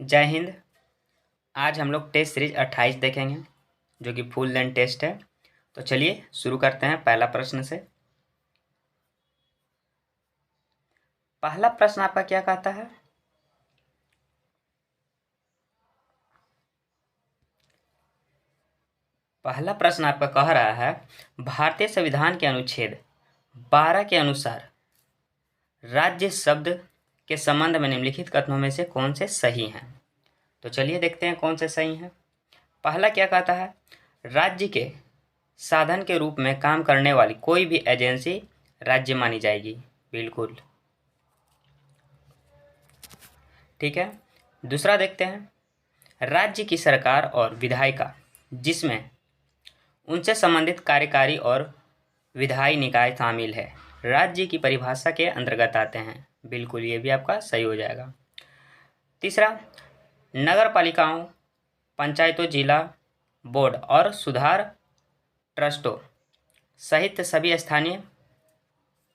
जय हिंद। आज हम लोग टेस्ट सीरीज 28 देखेंगे जो कि फुल लेंथ टेस्ट है। तो चलिए शुरू करते हैं पहला प्रश्न से। पहला प्रश्न आपका क्या कहता है? पहला प्रश्न आपका कह रहा है भारतीय संविधान के अनुच्छेद 12 के अनुसार राज्य शब्द के संबंध में निम्नलिखित कथनों में से कौन से सही हैं। तो चलिए देखते हैं कौन से सही हैं। पहला क्या कहता है, राज्य के साधन के रूप में काम करने वाली कोई भी एजेंसी राज्य मानी जाएगी। बिल्कुल ठीक है। दूसरा देखते हैं, राज्य की सरकार और विधायिका जिसमें उनसे संबंधित कार्यकारी और विधायी निकाय शामिल है राज्य की परिभाषा के अंतर्गत आते हैं। बिल्कुल ये भी आपका सही हो जाएगा। तीसरा, नगर पालिकाओं, पंचायतों, जिला बोर्ड और सुधार ट्रस्टों सहित सभी स्थानीय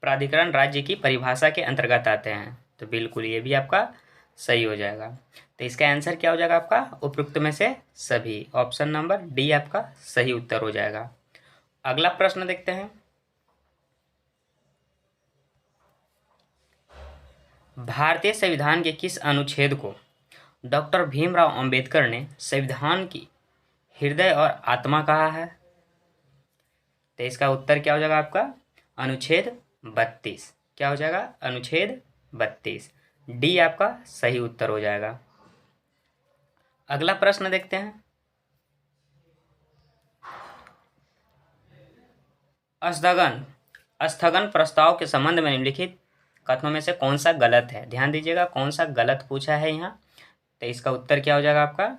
प्राधिकरण राज्य की परिभाषा के अंतर्गत आते हैं। तो बिल्कुल ये भी आपका सही हो जाएगा। तो इसका आंसर क्या हो जाएगा आपका? उपयुक्त में से सभी। ऑप्शन नंबर डी आपका सही उत्तर हो जाएगा। अगला प्रश्न देखते हैं। भारतीय संविधान के किस अनुच्छेद को डॉक्टर भीमराव अंबेडकर ने संविधान की हृदय और आत्मा कहा है? तो इसका उत्तर क्या हो जाएगा आपका? अनुच्छेद 32। क्या हो जाएगा? अनुच्छेद 32। डी आपका सही उत्तर हो जाएगा। अगला प्रश्न देखते हैं। स्थगन प्रस्ताव के संबंध में निम्नलिखित कथनों में से कौन सा गलत है? ध्यान दीजिएगा कौन सा गलत पूछा है यहाँ। तो इसका उत्तर क्या हो जाएगा आपका?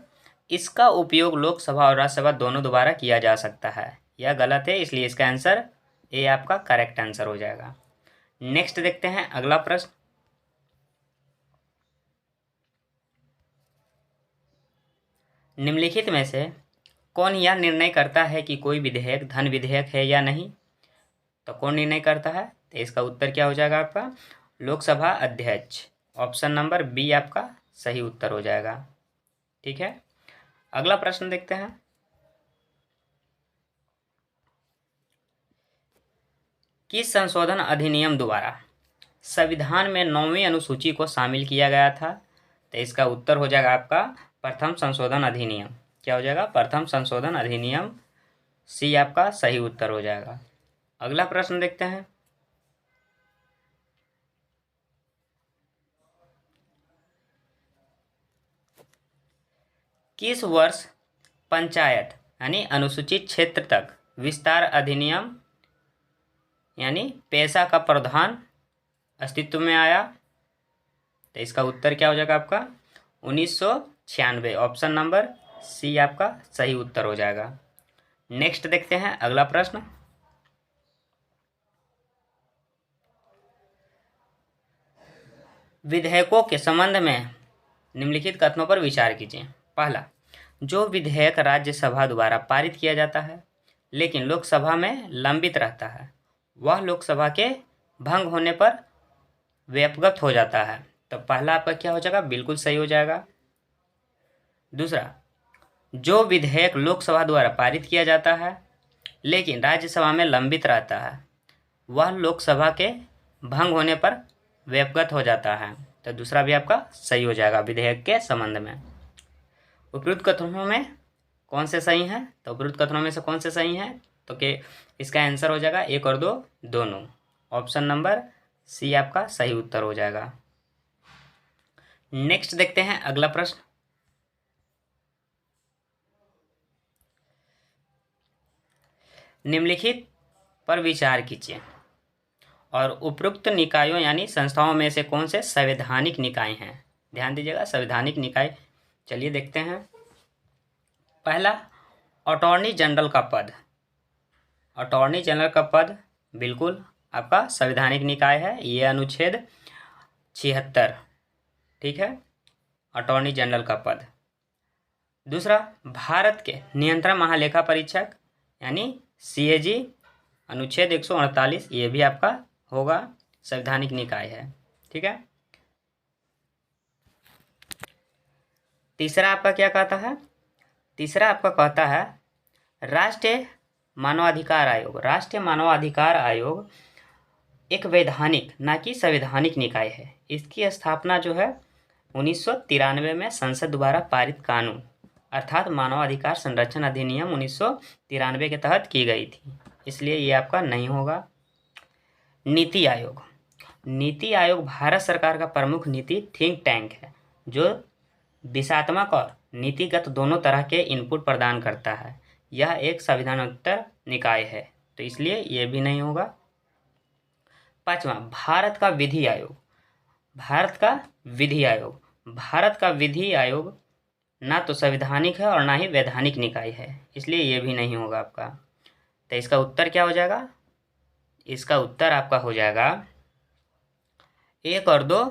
इसका उपयोग लोकसभा और राज्यसभा दोनों द्वारा किया जा सकता है। यह गलत है, इसलिए इसका आंसर ए आपका करेक्ट आंसर हो जाएगा। नेक्स्ट देखते हैं अगला प्रश्न। निम्नलिखित में से कौन यह निर्णय करता है कि कोई विधेयक धन विधेयक है या नहीं? तो कौन निर्णय करता है? तो इसका उत्तर क्या हो जाएगा आपका? लोकसभा अध्यक्ष। ऑप्शन नंबर बी आपका सही उत्तर हो जाएगा। ठीक है। अगला प्रश्न देखते हैं। किस संशोधन अधिनियम द्वारा संविधान में 9वीं अनुसूची को शामिल किया गया था? तो इसका उत्तर हो जाएगा आपका प्रथम संशोधन अधिनियम। क्या हो जाएगा? प्रथम संशोधन अधिनियम। सी आपका सही उत्तर हो जाएगा। अगला प्रश्न देखते हैं। किस वर्ष पंचायत यानी अनुसूचित क्षेत्र तक विस्तार अधिनियम यानी पेशा का प्रावधान अस्तित्व में आया? तो इसका उत्तर क्या हो जाएगा आपका? 1996। ऑप्शन नंबर सी आपका सही उत्तर हो जाएगा। नेक्स्ट देखते हैं अगला प्रश्न। विधेयकों के संबंध में निम्नलिखित कथनों पर विचार कीजिए। पहला, जो विधेयक राज्यसभा द्वारा पारित किया जाता है लेकिन लोकसभा में लंबित रहता है वह लोकसभा के भंग होने पर व्यपगत हो जाता है। तो पहला आपका क्या हो जाएगा? बिल्कुल सही हो जाएगा। दूसरा, जो विधेयक लोकसभा द्वारा पारित किया जाता है लेकिन राज्यसभा में लंबित रहता है वह लोकसभा के भंग होने पर व्यपगत हो जाता है। तो दूसरा भी आपका सही हो जाएगा विधेयक के संबंध में। उपयुक्त कथनों में कौन से सही हैं? तो उपयुक्त कथनों में से कौन से सही हैं? तो कि इसका आंसर हो जाएगा 1 और 2 दोनों। ऑप्शन नंबर सी आपका सही उत्तर हो जाएगा। नेक्स्ट देखते हैं अगला प्रश्न। निम्नलिखित पर विचार कीजिए और उपरोक्त निकायों यानी संस्थाओं में से कौन से संवैधानिक निकाय हैं? ध्यान दीजिएगा संवैधानिक निकाय। चलिए देखते हैं। पहला, अटॉर्नी जनरल का पद। अटॉर्नी जनरल का पद बिल्कुल आपका संवैधानिक निकाय है। ये अनुच्छेद 76। ठीक है, अटॉर्नी जनरल का पद। दूसरा, भारत के नियंत्रण महालेखा परीक्षक यानी सीएजी अनुच्छेद 148। ये भी आपका होगा संवैधानिक निकाय है। ठीक है। तीसरा आपका क्या कहता है, तीसरा आपका कहता है राष्ट्रीय मानवाधिकार आयोग। राष्ट्रीय मानवाधिकार आयोग एक वैधानिक ना कि संवैधानिक निकाय है। इसकी स्थापना जो है 1993 में संसद द्वारा पारित कानून अर्थात मानवाधिकार संरक्षण अधिनियम 1993 के तहत की गई थी, इसलिए ये आपका नहीं होगा। नीति आयोग। नीति आयोग भारत सरकार का प्रमुख नीति थिंक टैंक है जो दिशात्मक और नीतिगत दोनों तरह के इनपुट प्रदान करता है। यह एक संविधानोत्तर निकाय है, तो इसलिए ये भी नहीं होगा। पांचवा, भारत का विधि आयोग। भारत का विधि आयोग। भारत का विधि आयोग ना तो संवैधानिक है और ना ही वैधानिक निकाय है, इसलिए ये भी नहीं होगा आपका। तो इसका उत्तर क्या हो जाएगा, इसका उत्तर आपका हो जाएगा 1 और 2,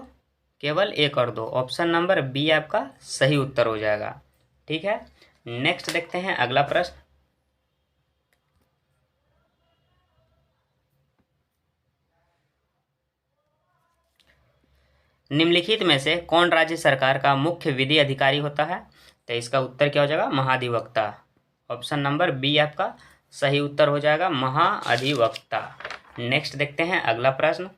केवल 1 और 2। ऑप्शन नंबर बी आपका सही उत्तर हो जाएगा। ठीक है, नेक्स्ट देखते हैं अगला प्रश्न। निम्नलिखित में से कौन राज्य सरकार का मुख्य विधि अधिकारी होता है? तो इसका उत्तर क्या हो जाएगा, महाधिवक्ता। ऑप्शन नंबर बी आपका सही उत्तर हो जाएगा, महाधिवक्ता। नेक्स्ट देखते हैं अगला प्रश्न।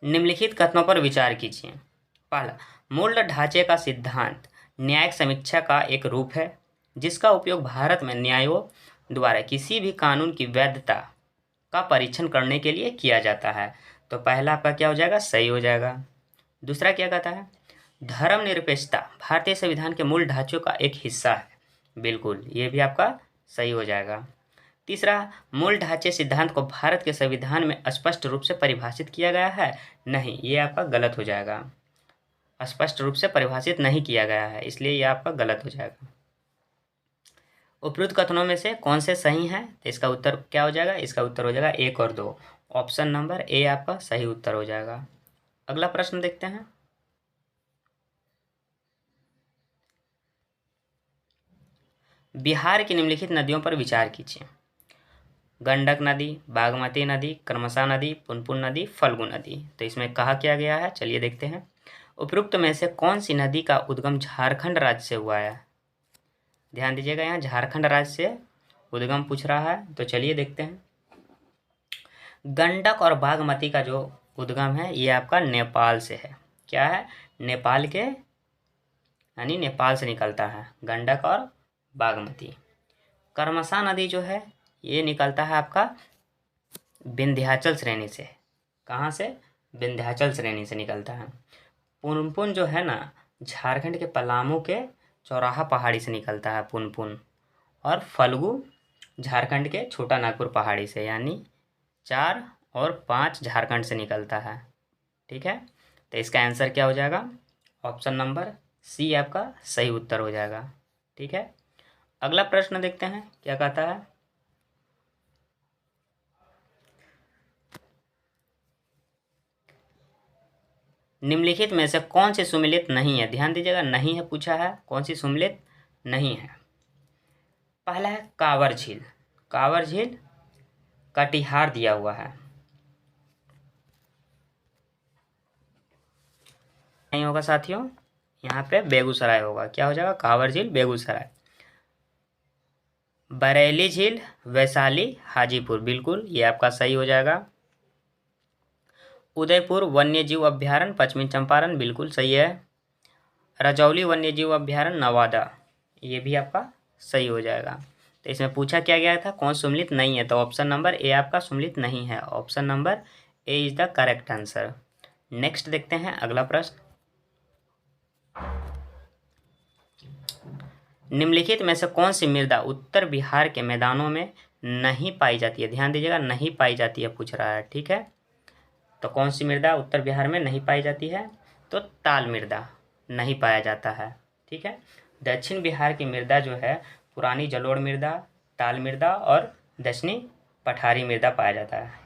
निम्नलिखित कथनों पर विचार कीजिए। पहला, मूल ढांचे का सिद्धांत न्यायिक समीक्षा का एक रूप है जिसका उपयोग भारत में न्यायों द्वारा किसी भी कानून की वैधता का परीक्षण करने के लिए किया जाता है। तो पहला आपका क्या हो जाएगा, सही हो जाएगा। दूसरा क्या कहता है, धर्मनिरपेक्षता भारतीय संविधान के मूल ढांचों का एक हिस्सा है। बिल्कुल, ये भी आपका सही हो जाएगा। तीसरा, मूल ढांचे सिद्धांत को भारत के संविधान में स्पष्ट रूप से परिभाषित किया गया है। नहीं, ये आपका गलत हो जाएगा, स्पष्ट रूप से परिभाषित नहीं किया गया है, इसलिए ये आपका गलत हो जाएगा। उपयुक्त कथनों में से कौन से सही हैं? तो इसका उत्तर क्या हो जाएगा, इसका उत्तर हो जाएगा 1 और 2। ऑप्शन नंबर ए आपका सही उत्तर हो जाएगा। अगला प्रश्न देखते हैं। बिहार की निम्नलिखित नदियों पर विचार कीजिए। गंडक नदी, बागमती नदी, क्रमशा नदी, पुनपुन नदी, फल्गु नदी। तो इसमें कहा क्या गया है, चलिए देखते हैं। उपयुक्त में से कौन सी नदी का उद्गम झारखंड राज्य से हुआ है? ध्यान दीजिएगा, यहाँ झारखंड राज्य से उद्गम पूछ रहा है, तो चलिए देखते हैं। गंडक और बागमती का जो उद्गम है ये आपका नेपाल से है। क्या है, नेपाल के, यानी नेपाल से निकलता है गंडक और बागमती। क्रमशा नदी जो है ये निकलता है आपका विंध्याचल श्रेणी से। कहाँ से, विंध्याचल श्रेणी से निकलता है। पुनपुन जो है ना, झारखंड के पलामू के चौराहा पहाड़ी से निकलता है पुनपुन। और फल्गु झारखंड के छोटा नागपुर पहाड़ी से, यानी 4 और 5 झारखंड से निकलता है। ठीक है, तो इसका आंसर क्या हो जाएगा, ऑप्शन नंबर सी आपका सही उत्तर हो जाएगा। ठीक है, अगला प्रश्न देखते हैं क्या कहता है। निम्नलिखित में से कौन सी सुमेलित नहीं है? ध्यान दीजिएगा, नहीं है पूछा है, कौन सी सुमेलित नहीं है? पहला है कांवर झील। कांवर झील कटिहार दिया हुआ है, नहीं होगा साथियों, यहाँ पे बेगूसराय होगा। क्या हो जाएगा, कांवर झील बेगूसराय। बरेली झील वैशाली हाजीपुर, बिल्कुल ये आपका सही हो जाएगा। उदयपुर वन्यजीव अभ्यारण्य पश्चिमी चंपारण, बिल्कुल सही है। रजौली वन्यजीव अभ्यारण्य नवादा, ये भी आपका सही हो जाएगा। तो इसमें पूछा क्या गया था, कौन सुमेलित नहीं है? तो ऑप्शन नंबर ए आपका सुमेलित नहीं है। Option number A is the correct answer. Next देखते हैं अगला प्रश्न। निम्नलिखित में से कौन सी मृदा उत्तर बिहार के मैदानों में नहीं पाई जाती है? ध्यान दीजिएगा, नहीं पाई जाती है पूछ रहा है। ठीक है, तो कौन सी मृदा उत्तर बिहार में नहीं पाई जाती है? तो ताल मृदा नहीं पाया जाता है। ठीक है, दक्षिण बिहार की मृदा जो है पुरानी जलोढ़ मृदा, ताल मृदा और दक्षिणी पठारी मृदा पाया जाता है।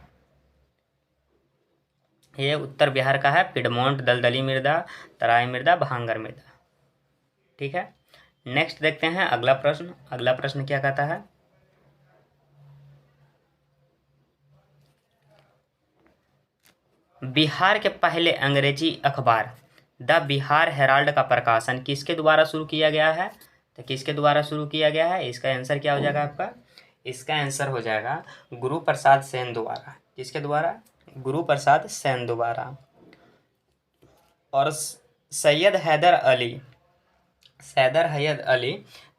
ये उत्तर बिहार का है पिडमोंट दलदली मृदा, तराई मृदा, भांगर मृदा। ठीक है, नेक्स्ट देखते हैं अगला प्रश्न। अगला प्रश्न क्या कहता है, बिहार के पहले अंग्रेजी अखबार द बिहार हेराल्ड का प्रकाशन किसके द्वारा शुरू किया गया है? तो किसके द्वारा शुरू किया गया है? इसका आंसर क्या हो जाएगा आपका? इसका आंसर हो जाएगा गुरु प्रसाद सेन द्वारा। किसके द्वारा? गुरु प्रसाद सेन द्वारा। और Syed Haider Ali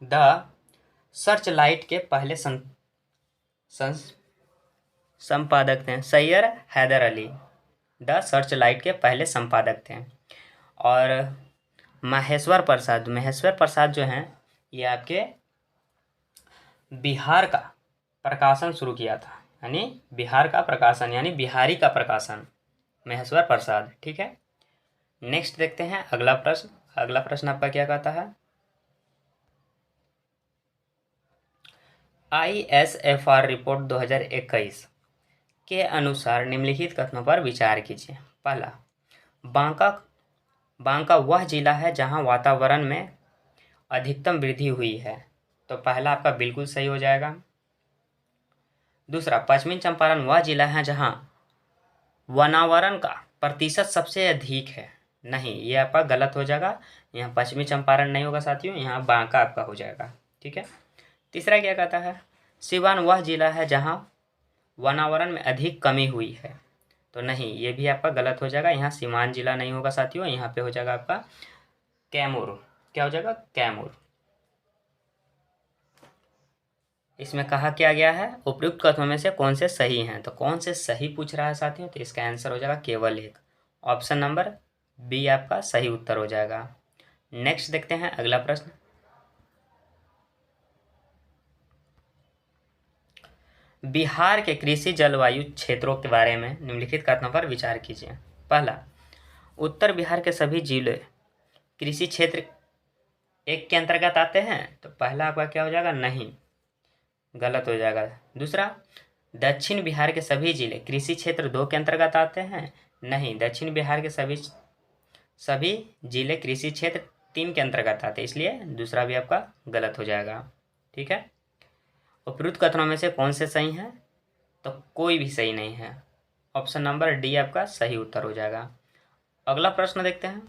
the Searchlight के पहले संपादक थे। Syed Haider Ali the Searchlight के पहले संपादक थे। और महेश्वर प्रसाद जो हैं ये आपके बिहार का प्रकाशन शुरू किया था, यानी बिहार का प्रकाशन यानी बिहारी का प्रकाशन, महेश्वर प्रसाद। ठीक है, नेक्स्ट देखते हैं अगला प्रश्न आपका क्या कहता है? ISFR रिपोर्ट 2021 के अनुसार निम्नलिखित कथनों पर विचार कीजिए। पहला, बांका वह जिला है जहां वातावरण में अधिकतम वृद्धि हुई है। तो पहला आपका बिल्कुल सही हो जाएगा। दूसरा, पश्चिमी चंपारण वह जिला है जहां वनावरण का प्रतिशत सबसे अधिक है। नहीं, ये आपका गलत हो जाएगा। यहाँ पश्चिमी चंपारण नहीं होगा साथियों, यहाँ बांका आपका हो जाएगा। ठीक है। तीसरा क्या कहता है? सिवान वह जिला है जहां वनावरण में अधिक कमी हुई है। तो नहीं, ये भी आपका गलत हो जाएगा। यहाँ सीवान जिला नहीं होगा साथियों, यहाँ पे हो जाएगा आपका कैमूर। क्या हो जाएगा? कैमूर। इसमें कहा क्या गया है? उपयुक्त कथनों में से कौन से सही हैं? तो कौन से सही पूछ रहा है साथियों? तो इसका आंसर हो जाएगा केवल एक, ऑप्शन नंबर बी आपका सही उत्तर हो जाएगा। नेक्स्ट देखते हैं अगला प्रश्न। बिहार के कृषि जलवायु क्षेत्रों के बारे में निम्नलिखित कथनों पर विचार कीजिए। पहला, उत्तर बिहार के सभी जिले कृषि क्षेत्र एक के अंतर्गत आते हैं। तो पहला आपका क्या हो जाएगा? नहीं, गलत हो जाएगा। दूसरा, दक्षिण बिहार के सभी जिले कृषि क्षेत्र 2 के अंतर्गत आते हैं। नहीं, दक्षिण बिहार के सभी जिले कृषि क्षेत्र 3 के अंतर्गत आते हैं, इसलिए दूसरा भी आपका गलत हो जाएगा। ठीक है। उपयुक्त कथनों में से कौन से सही हैं? तो कोई भी सही नहीं है, ऑप्शन नंबर डी आपका सही उत्तर हो जाएगा। अगला प्रश्न देखते हैं।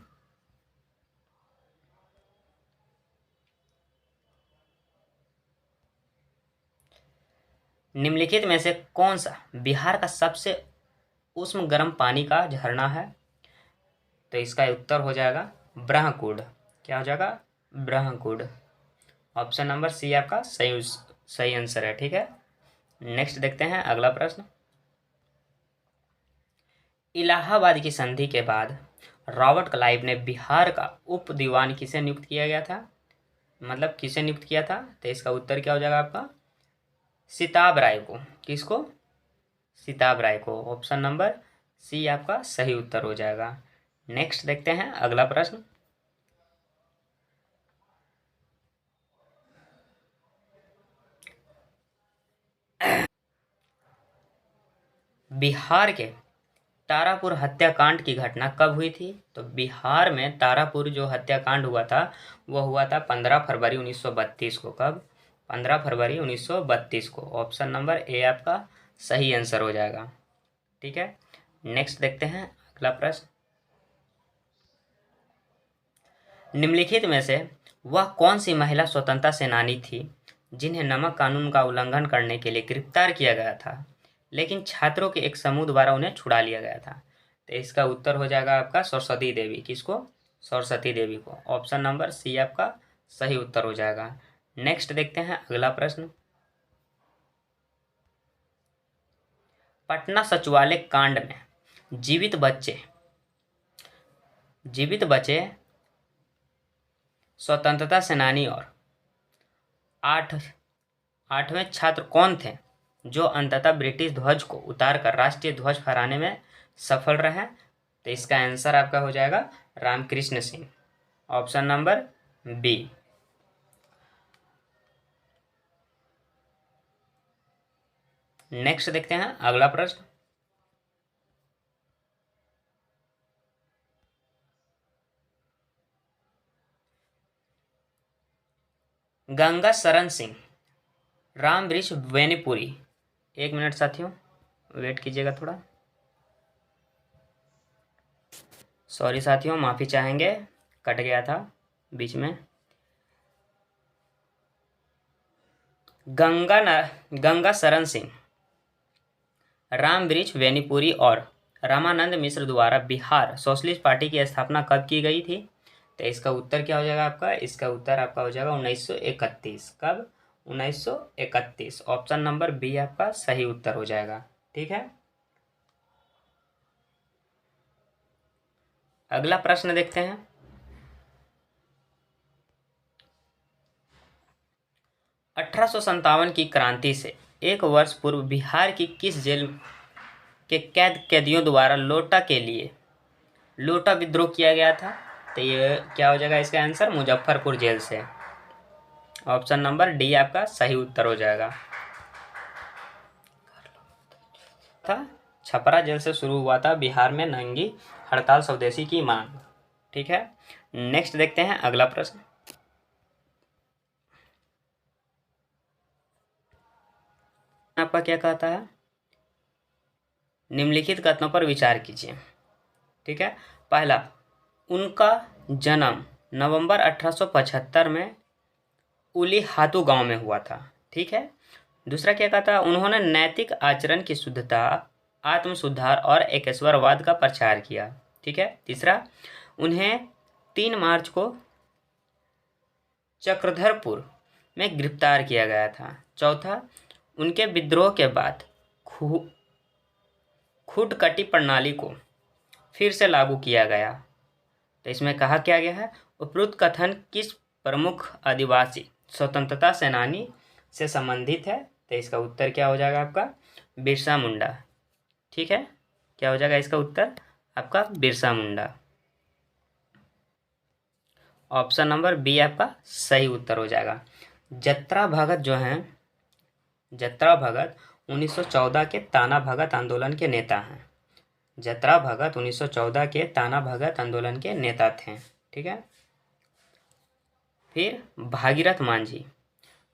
निम्नलिखित में से कौन सा बिहार का सबसे उष्ण गर्म पानी का झरना है? तो इसका उत्तर हो जाएगा ब्रह्मकुंड। क्या हो जाएगा? ब्रह्मकुंड। ऑप्शन नंबर सी आपका सही आंसर है। ठीक है। नेक्स्ट देखते हैं अगला प्रश्न। इलाहाबाद की संधि के बाद रॉबर्ट क्लाइव ने बिहार का उप दीवान किसे नियुक्त किया गया था? मतलब किसे नियुक्त किया था? तो इसका उत्तर क्या हो जाएगा आपका? सिताब राय को। किसको? सिताब राय को। ऑप्शन नंबर सी आपका सही उत्तर हो जाएगा। नेक्स्ट देखते हैं अगला प्रश्न। बिहार के तारापुर हत्याकांड की घटना कब हुई थी? तो बिहार में तारापुर जो हत्याकांड हुआ था वह हुआ था 15 फरवरी 1932 को। कब? 15 फरवरी 1932 को। ऑप्शन नंबर ए आपका सही आंसर हो जाएगा। ठीक है। नेक्स्ट देखते हैं अगला प्रश्न। निम्नलिखित में से वह कौन सी महिला स्वतंत्रता सेनानी थी जिन्हें नमक कानून का उल्लंघन करने के लिए गिरफ्तार किया गया था, लेकिन छात्रों के एक समूह द्वारा उन्हें छुड़ा लिया गया था? तो इसका उत्तर हो जाएगा आपका सरस्वती देवी। किसको? सरस्वती देवी को। ऑप्शन नंबर सी आपका सही उत्तर हो जाएगा। नेक्स्ट देखते हैं अगला प्रश्न। पटना सचिवालय कांड में जीवित बचे स्वतंत्रता सेनानी और 8वें छात्र कौन थे जो अंततः ब्रिटिश ध्वज को उतारकर राष्ट्रीय ध्वज फहराने में सफल रहे? तो इसका आंसर आपका हो जाएगा Ramakrishna Singh. Option number B. Next देखते हैं अगला प्रश्न। गंगा शरण सिंह रामवृक्ष बेनीपुरी। एक मिनट साथियों, वेट कीजिएगा थोड़ा। सॉरी साथियों, माफ़ी चाहेंगे, कट गया था बीच में। गंगा शरण सिंह, राम वृक्ष वेनीपुरी और रामानंद मिश्र द्वारा बिहार सोशलिस्ट पार्टी की स्थापना कब की गई थी? तो इसका उत्तर क्या हो जाएगा आपका? इसका उत्तर आपका हो जाएगा 1931। कब? 1931। ऑप्शन नंबर बी आपका सही उत्तर हो जाएगा। ठीक है, अगला प्रश्न देखते हैं। 1857 की क्रांति से एक वर्ष पूर्व बिहार की किस जेल के कैदियों द्वारा लोटा विद्रोह किया गया था? तो ये क्या हो जाएगा इसका आंसर? मुजफ्फरपुर जेल से। ऑप्शन नंबर डी आपका सही उत्तर हो जाएगा। था छपरा जेल से शुरू हुआ था बिहार में नंगी हड़ताल स्वदेशी की मांग। ठीक है, नेक्स्ट देखते हैं अगला प्रश्न। आपका क्या कहता है? निम्नलिखित कथनों पर विचार कीजिए। ठीक है, पहला, उनका जन्म नवंबर 1875 में उलीहातू गांव में हुआ था। ठीक है, दूसरा क्या कहता? उन्होंने नैतिक आचरण की शुद्धता, आत्म सुधार और एकेश्वरवाद का प्रचार किया। ठीक है, तीसरा, उन्हें 3 मार्च को चक्रधरपुर में गिरफ्तार किया गया था। चौथा, उनके विद्रोह के बाद खुटकटी प्रणाली को फिर से लागू किया गया। तो इसमें कहा क्या गया है? उपरोक्त कथन किस प्रमुख आदिवासी स्वतंत्रता सेनानी से संबंधित है? तो इसका उत्तर क्या हो जाएगा आपका? बिरसा मुंडा। ठीक है, क्या हो जाएगा इसका उत्तर? आपका Birsa Munda. Option number B आपका सही उत्तर हो जाएगा। जत्रा भगत जो हैं, जत्रा भगत 1914 के ताना भगत आंदोलन के नेता हैं। जत्रा भगत 1914 के ताना भगत आंदोलन के नेता थे। ठीक है, फिर भागीरथ मांझी,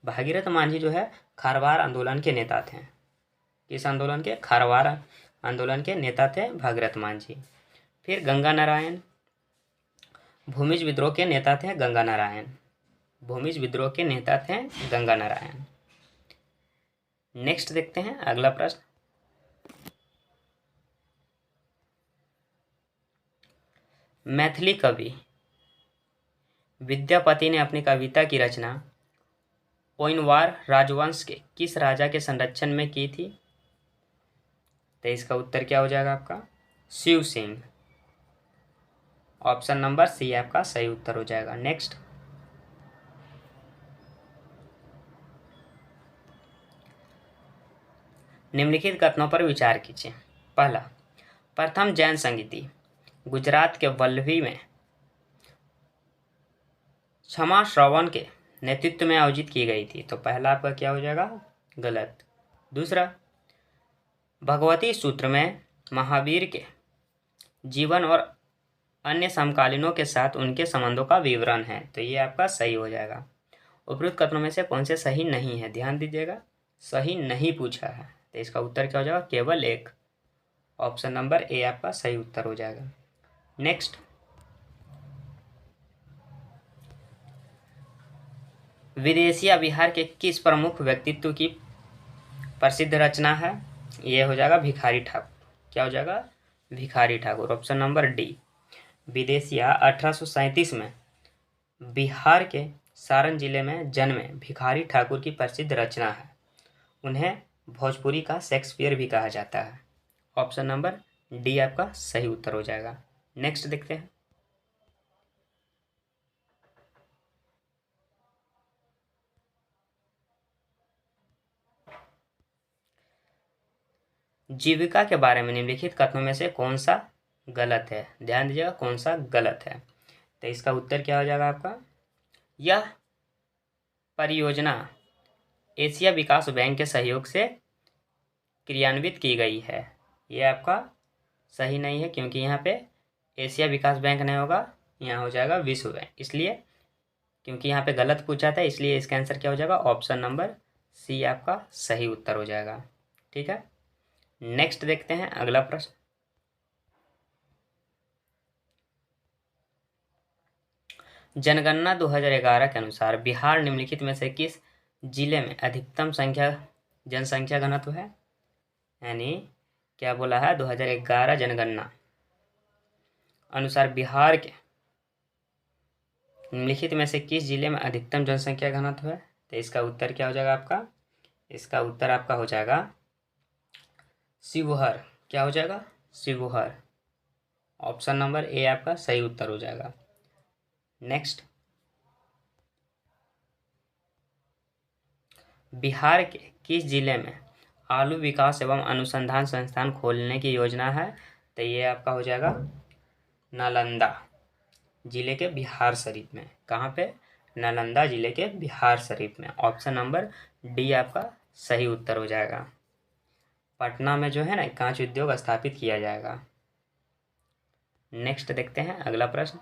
भागीरथ मांझी जो है खारवार आंदोलन के नेता थे। किस आंदोलन के? खारवार आंदोलन के नेता थे भागीरथ मांझी। फिर गंगा नारायण, भूमिज विद्रोह के नेता थे गंगा नारायण। भूमिज विद्रोह के नेता थे गंगा नारायण। नेक्स्ट देखते हैं अगला प्रश्न। मैथिली कवि विद्यापति ने अपनी कविता की रचना ओइनवार राजवंश के किस राजा के संरक्षण में की थी? तो इसका उत्तर क्या हो जाएगा आपका? Shiv Singh. Option number C आपका सही उत्तर हो जाएगा। नेक्स्ट, निम्नलिखित कथनों पर विचार कीजिए। पहला, प्रथम जैन संगीति गुजरात के वल्लभी में क्षमा श्रवण के नेतृत्व में आयोजित की गई थी। तो पहला आपका क्या हो जाएगा? गलत। दूसरा, भगवती सूत्र में महावीर के जीवन और अन्य समकालीनों के साथ उनके संबंधों का विवरण है। तो ये आपका सही हो जाएगा। उपरोक्त कथनों में से कौन से सही नहीं है? ध्यान दीजिएगा, सही नहीं पूछा है। तो इसका उत्तर क्या हो जाएगा? केवल एक। ऑप्शन नंबर ए आपका सही उत्तर हो जाएगा। नेक्स्ट, विदेशिया बिहार के किस प्रमुख व्यक्तित्व की प्रसिद्ध रचना है? ये हो जाएगा भिखारी ठाकुर। क्या हो जाएगा? Bhikhari Thakur. Option number D. विदेशिया 1837 में बिहार के सारण जिले में जन्मे भिखारी ठाकुर की प्रसिद्ध रचना है। उन्हें भोजपुरी का शेक्सपियर भी कहा जाता है। ऑप्शन नंबर डी आपका सही उत्तर हो जाएगा। नेक्स्ट देखते हैं। जीविका के बारे में निम्नलिखित कथनों में से कौन सा गलत है? ध्यान दीजिएगा, कौन सा गलत है। तो इसका उत्तर क्या हो जाएगा आपका? यह परियोजना एशिया विकास बैंक के सहयोग से क्रियान्वित की गई है। ये आपका सही नहीं है, क्योंकि यहाँ पे एशिया विकास बैंक नहीं होगा, यहाँ हो जाएगा विश्व बैंक। इसलिए क्योंकि यहाँ पे गलत पूछा था, इसलिए इसका आंसर क्या हो जाएगा? ऑप्शन नंबर सी आपका सही उत्तर हो जाएगा। ठीक है, नेक्स्ट देखते हैं अगला प्रश्न। जनगणना 2011 के अनुसार बिहार निम्नलिखित में से किस जिले में अधिकतम जनसंख्या घनत्व है? यानी क्या बोला है, 2011 जनगणना अनुसार बिहार के निम्नलिखित में से किस जिले में अधिकतम जनसंख्या घनत्व है? तो इसका उत्तर क्या हो जाएगा आपका? इसका उत्तर आपका हो जाएगा शिवहर। क्या हो जाएगा? शिवहर। ऑप्शन नंबर ए आपका सही उत्तर हो जाएगा। नेक्स्ट, बिहार के किस जिले में आलू विकास एवं अनुसंधान संस्थान खोलने की योजना है? तो ये आपका हो जाएगा नालंदा जिले के बिहार शरीफ में। कहाँ पे? नालंदा जिले के बिहार शरीफ में। ऑप्शन नंबर डी आपका सही उत्तर हो जाएगा। पटना में जो है ना कांच उद्योग स्थापित किया जाएगा। नेक्स्ट देखते हैं अगला प्रश्न।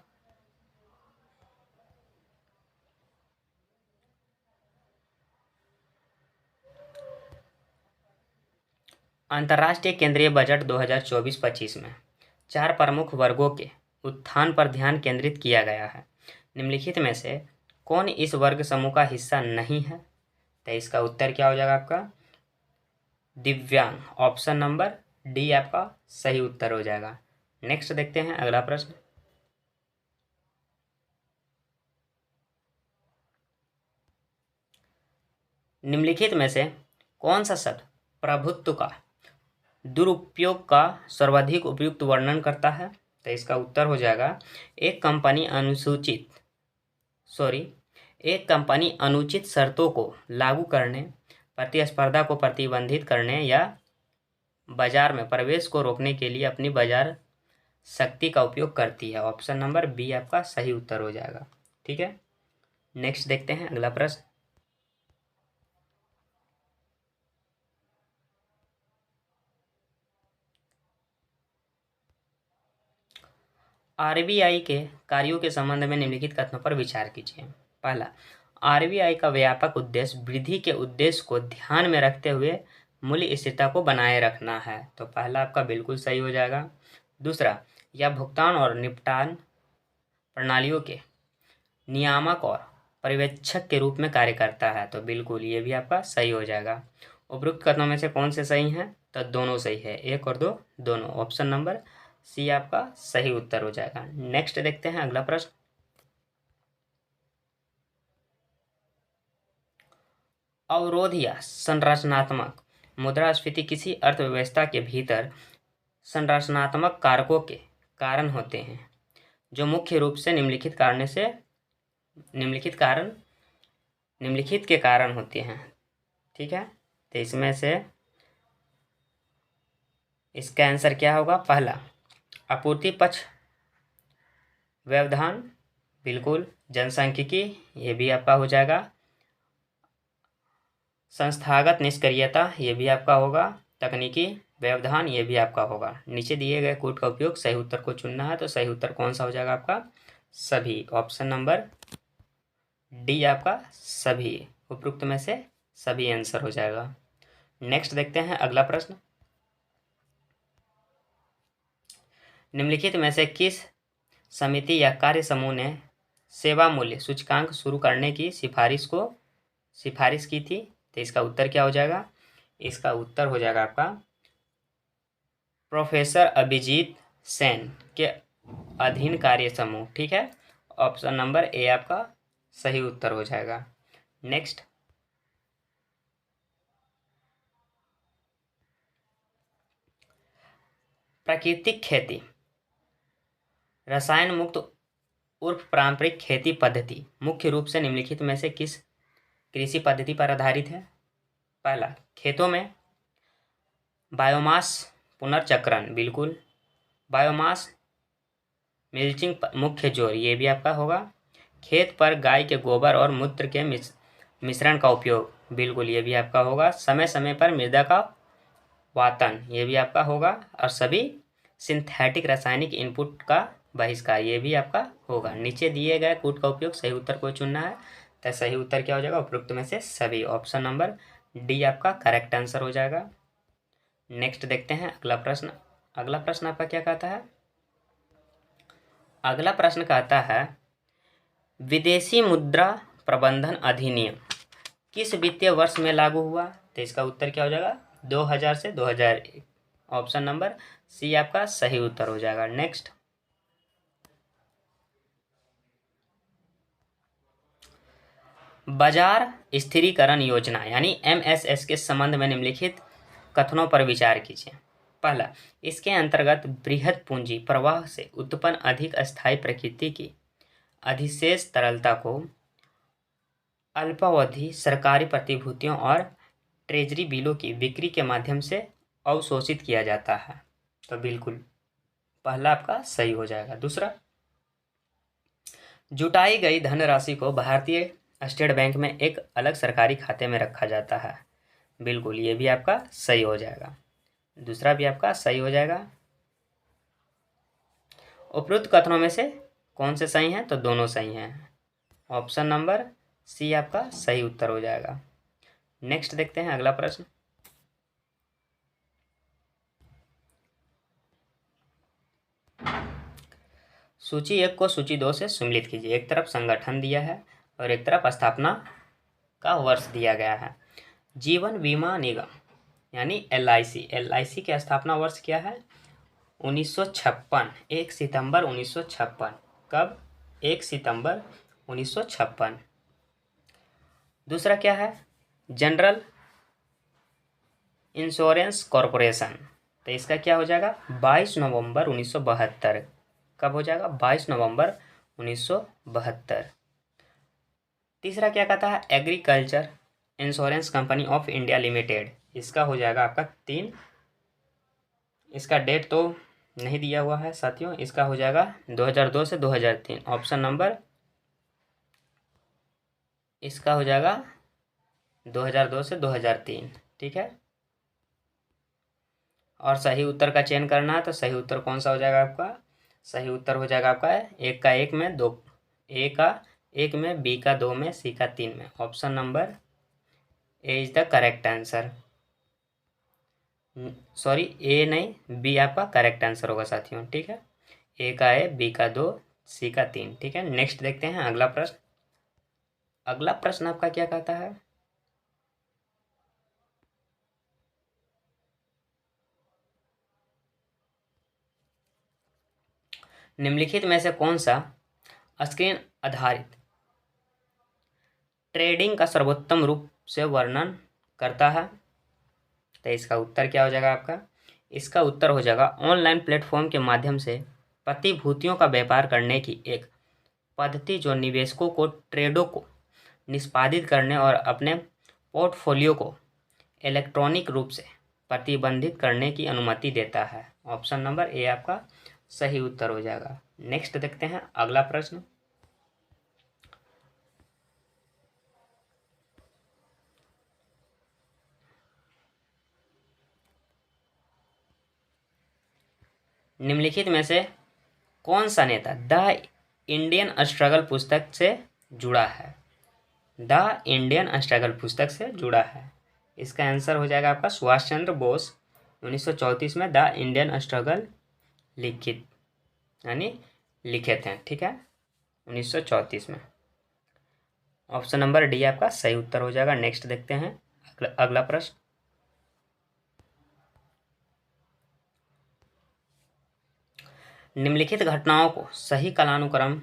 अंतर्राष्ट्रीय केंद्रीय बजट 2024-25 में 4 प्रमुख वर्गों के उत्थान पर ध्यान केंद्रित किया गया है। निम्नलिखित में से कौन इस वर्ग समूह का हिस्सा नहीं है? तो इसका उत्तर क्या हो जाएगा आपका? दिव्यांग। ऑप्शन नंबर डी आपका सही उत्तर हो जाएगा। नेक्स्ट देखते हैं अगला प्रश्न। निम्नलिखित में से कौन सा शब्द प्रभुत्व का दुरुपयोग का सर्वाधिक उपयुक्त वर्णन करता है? तो इसका उत्तर हो जाएगा एक कंपनी अनुचित शर्तों को लागू करने, प्रतिस्पर्धा को प्रतिबंधित करने या बाजार में प्रवेश को रोकने के लिए अपनी बाजार शक्ति का उपयोग करती है। ऑप्शन नंबर बी आपका सही उत्तर हो जाएगा। ठीक है, नेक्स्ट देखते हैं अगला प्रश्न। आरबीआई के कार्यों के संबंध में निम्नलिखित कथनों पर विचार कीजिए। पहला, आरबीआई का व्यापक उद्देश्य वृद्धि के उद्देश्य को ध्यान में रखते हुए मूल्य स्थिरता को बनाए रखना है। तो पहला आपका बिल्कुल सही हो जाएगा। दूसरा, यह भुगतान और निपटान प्रणालियों के नियामक और पर्यवेक्षक के रूप में कार्य करता है। तो बिल्कुल ये भी आपका सही हो जाएगा। उपरोक्त कथनों में से कौन से सही हैं? तो दोनों सही है, 1 और 2 दोनों। ऑप्शन नंबर सी आपका सही उत्तर हो जाएगा। नेक्स्ट देखते हैं अगला प्रश्न। अवरोध या संरचनात्मक मुद्रास्फीति किसी अर्थव्यवस्था के भीतर संरचनात्मक कारकों के कारण होते हैं जो मुख्य रूप से निम्नलिखित के कारण होते हैं। ठीक है, तो इसमें से इसका आंसर क्या होगा? पहला, आपूर्ति पक्ष व्यवधान, बिल्कुल। जनसांख्यिकी, ये भी आपका हो जाएगा। संस्थागत निष्क्रियता, ये भी आपका होगा। तकनीकी व्यवधान, ये भी आपका होगा। नीचे दिए गए कूट का उपयोग सही उत्तर को चुनना है। तो सही उत्तर कौन सा हो जाएगा आपका? सभी। ऑप्शन नंबर डी आपका सभी। उपरोक्त में से सभी आंसर हो जाएगा। नेक्स्ट देखते हैं अगला प्रश्न। निम्नलिखित में से किस समिति या कार्य समूह ने सेवा मूल्य सूचकांक शुरू करने की सिफारिश की थी? तो इसका उत्तर क्या हो जाएगा? इसका उत्तर हो जाएगा आपका प्रोफेसर अभिजीत सेन के अधीन कार्य समूह। ठीक है, ऑप्शन नंबर ए आपका सही उत्तर हो जाएगा। नेक्स्ट, प्राकृतिक खेती रसायन मुक्त उर्फ पारंपरिक खेती पद्धति मुख्य रूप से निम्नलिखित में से किस कृषि पद्धति पर आधारित है? पहला, खेतों में बायोमास पुनर्चक्रण, बिल्कुल। बायोमास मिल्चिंग मुख्य जोर, ये भी आपका होगा। खेत पर गाय के गोबर और मूत्र के मिश्रण का उपयोग, बिल्कुल ये भी आपका होगा। समय समय पर मृदा का वातन, ये भी आपका होगा। और सभी सिंथेटिक रासायनिक इनपुट का बहिष्कार, ये भी आपका होगा। नीचे दिए गए कूट का उपयोग सही उत्तर को चुनना है। तो सही उत्तर क्या हो जाएगा? उपरोक्त में से सभी। ऑप्शन नंबर डी आपका करेक्ट आंसर हो जाएगा। नेक्स्ट देखते हैं अगला प्रश्न। अगला प्रश्न आपका क्या कहता है? अगला प्रश्न कहता है विदेशी मुद्रा प्रबंधन अधिनियम किस वित्तीय वर्ष में लागू हुआ? तो इसका उत्तर क्या हो जाएगा? 2000 से 2001। ऑप्शन नंबर सी आपका सही उत्तर हो जाएगा। नेक्स्ट, बाजार स्थिरीकरण योजना यानी एमएसएस के संबंध में निम्नलिखित कथनों पर विचार कीजिए। पहला, इसके अंतर्गत बृहद पूंजी प्रवाह से उत्पन्न अधिक अस्थायी प्रकृति की अधिशेष तरलता को अल्पावधि सरकारी प्रतिभूतियों और ट्रेजरी बिलों की बिक्री के माध्यम से अवशोषित किया जाता है। तो बिल्कुल पहला आपका सही हो जाएगा। दूसरा, जुटाई गई धनराशि को भारतीय स्टेट बैंक में एक अलग सरकारी खाते में रखा जाता है। बिल्कुल ये भी आपका सही हो जाएगा। दूसरा भी आपका सही हो जाएगा। उपरोक्त कथनों में से कौन से सही हैं? तो दोनों सही हैं। ऑप्शन नंबर सी आपका सही उत्तर हो जाएगा। नेक्स्ट देखते हैं अगला प्रश्न। सूची 1 को सूची 2 से सम्मिलित कीजिए। एक तरफ संगठन दिया है और एक तरफ स्थापना का वर्ष दिया गया है। जीवन बीमा निगम यानी एलआईसी के स्थापना वर्ष क्या है? 1956, 1 सितंबर 1956। कब? 1 सितंबर 1956। दूसरा क्या है? जनरल इंश्योरेंस कॉरपोरेशन, तो इसका क्या हो जाएगा? 22 नवंबर 1972। कब हो जाएगा? 22 नवंबर 1972। तीसरा क्या कहता है? Agriculture insurance company of India limited, इसका हो जाएगा आपका 3। इसका डेट तो नहीं दिया हुआ है साथियों, इसका हो जाएगा 2002 से 2003। ऑप्शन नंबर इसका हो जाएगा 2002 से 2003। ठीक है, और सही उत्तर का चयन करना है तो सही उत्तर कौन सा हो जाएगा आपका? सही उत्तर हो जाएगा आपका एक का एक में, दो ए का एक में, बी का 2 में, सी का 3 में। Option number A is the correct answer. Sorry, A नहीं, बी आपका करेक्ट आंसर होगा साथियों। ठीक है, ए का ए, बी का 2, सी का 3। ठीक है, नेक्स्ट देखते हैं अगला प्रश्न। अगला प्रश्न आपका क्या कहता है? निम्नलिखित में से कौन सा स्क्रीन आधारित ट्रेडिंग का सर्वोत्तम रूप से वर्णन करता है? तो इसका उत्तर क्या हो जाएगा आपका? इसका उत्तर हो जाएगा ऑनलाइन प्लेटफॉर्म के माध्यम से प्रतिभूतियों का व्यापार करने की एक पद्धति जो निवेशकों को ट्रेडों को निष्पादित करने और अपने पोर्टफोलियो को इलेक्ट्रॉनिक रूप से प्रतिबंधित करने की अनुमति देता है। ऑप्शन नंबर ए आपका सही उत्तर हो जाएगा। नेक्स्ट देखते हैं अगला प्रश्न। निम्नलिखित में से कौन सा नेता द इंडियन स्ट्रगल पुस्तक से जुड़ा है? द इंडियन स्ट्रगल पुस्तक से जुड़ा है, इसका आंसर हो जाएगा आपका सुभाष चंद्र बोस। 1934 में द इंडियन स्ट्रगल लिखित यानी लिखे थे। ठीक है, 1934 में। ऑप्शन नंबर डी आपका सही उत्तर हो जाएगा। नेक्स्ट देखते हैं अगला प्रश्न। निम्नलिखित घटनाओं को सही कालानुक्रम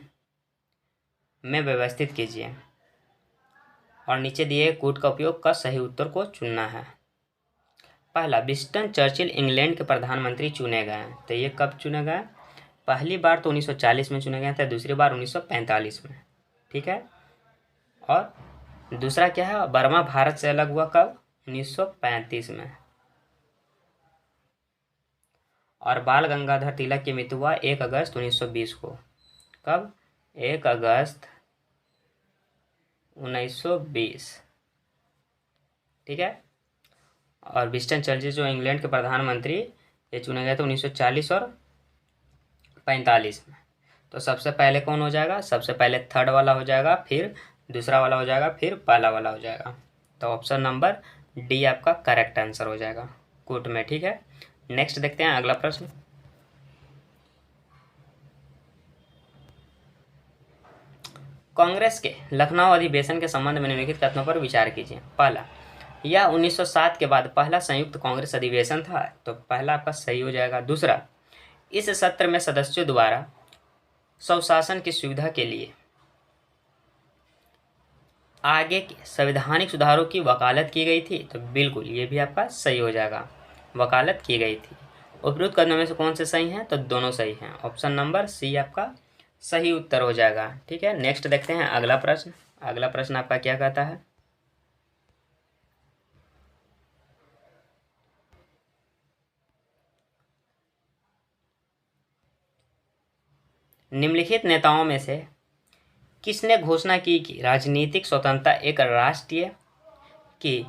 में व्यवस्थित कीजिए और नीचे दिए कूट का उपयोग कर सही उत्तर को चुनना है। पहला, विंस्टन चर्चिल इंग्लैंड के प्रधानमंत्री चुने गए। तो ये कब चुने गए? पहली बार तो 1940 में चुने गए थे, दूसरी बार 1945 में। ठीक है, और दूसरा क्या है? बर्मा भारत से अलग हुआ कब? 1935 में। और बाल गंगाधर तिलक की मृत्यु हुआ 1 अगस्त 1920 को। कब? 1 अगस्त 1920। ठीक है, और विंस्टन चर्चिल जो इंग्लैंड के प्रधानमंत्री ये चुने गए थे 1940 और 45 में। तो सबसे पहले कौन हो जाएगा? सबसे पहले थर्ड वाला हो जाएगा, फिर दूसरा वाला हो जाएगा, फिर पहला वाला हो जाएगा। तो ऑप्शन नंबर डी आपका करेक्ट आंसर हो जाएगा कूट में। ठीक है, नेक्स्ट देखते हैं अगला प्रश्न। कांग्रेस के लखनऊ अधिवेशन के संबंध में निम्नलिखित कथनों पर विचार कीजिए। पहला, यह 1907 के बाद पहला संयुक्त कांग्रेस अधिवेशन था, तो पहला आपका सही हो जाएगा। दूसरा, इस सत्र में सदस्यों द्वारा स्वशासन की सुविधा के लिए आगे के संवैधानिक सुधारों की वकालत की गई थी, तो बिल्कुल ये भी आपका सही हो जाएगा, वकालत की गई थी। उपयुक्त कथनों में से कौन से सही हैं, तो दोनों सही हैं। ऑप्शन नंबर सी आपका सही उत्तर हो जाएगा। ठीक है, नेक्स्ट देखते हैं अगला प्रश्न। अगला प्रश्न आपका क्या कहता है, निम्नलिखित नेताओं में से किसने घोषणा की कि राजनीतिक स्वतंत्रता एक राष्ट्रीय की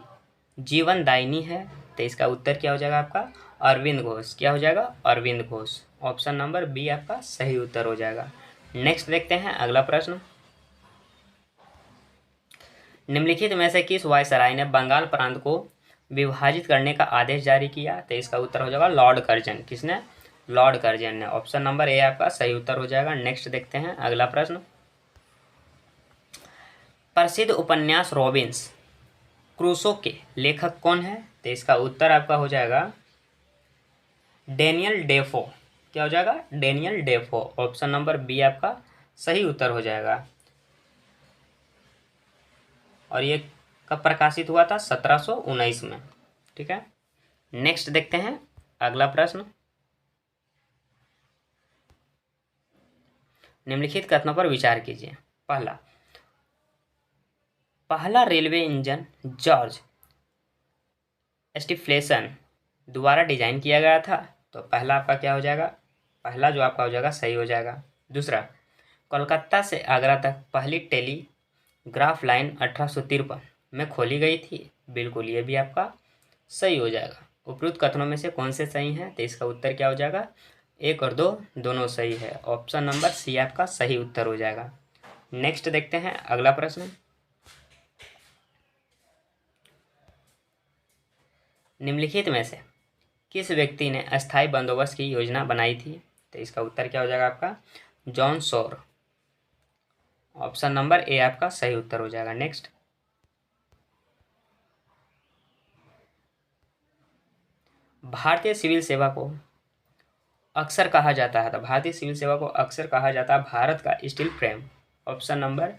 जीवनदायिनी है, तो इसका उत्तर क्या हो जाएगा आपका अरविंद घोष। क्या हो जाएगा, Aurobindo Ghosh. Option number B आपका सही उत्तर हो जाएगा। नेक्स्ट देखते हैं अगला प्रश्न। निम्नलिखित में से किस वायसराय ने बंगाल प्रांत को विभाजित करने का आदेश जारी किया, तो इसका उत्तर हो जाएगा लॉर्ड कर्जन। किसने, लॉर्ड कर्जन ने। ऑप्शन नंबर ए आपका सही उत्तर हो जाएगा। नेक्स्ट देखते हैं अगला प्रश्न। प्रसिद्ध उपन्यास रॉबिन्स क्रूसो के लेखक कौन है, तो इसका उत्तर आपका हो जाएगा डेनियल डेफो। क्या हो जाएगा, Daniel Defoe. Option number B आपका सही उत्तर हो जाएगा। और ये कब प्रकाशित हुआ था, 1719 में। ठीक है, नेक्स्ट देखते हैं अगला प्रश्न। निम्नलिखित कथनों पर विचार कीजिए। पहला रेलवे इंजन जॉर्ज स्टीफलेसन द्वारा डिजाइन किया गया था, तो पहला आपका क्या हो जाएगा, पहला जो आपका हो जाएगा सही हो जाएगा। दूसरा, कोलकाता से आगरा तक पहली टेलीग्राफ लाइन 1853 में खोली गई थी, बिल्कुल ये भी आपका सही हो जाएगा। उपयुक्त कथनों में से कौन से सही हैं, तो इसका उत्तर क्या हो जाएगा, एक और दो दोनों सही है। ऑप्शन नंबर सी आपका सही उत्तर हो जाएगा। नेक्स्ट देखते हैं अगला प्रश्न। निम्नलिखित में से किस व्यक्ति ने अस्थायी बंदोबस्त की योजना बनाई थी, तो इसका उत्तर क्या हो जाएगा आपका जॉन शोर। ऑप्शन नंबर ए आपका सही उत्तर हो जाएगा। नेक्स्ट, भारतीय सिविल सेवा को अक्सर कहा जाता है, तो भारतीय सिविल सेवा को अक्सर कहा जाता है भारत का steel frame. Option number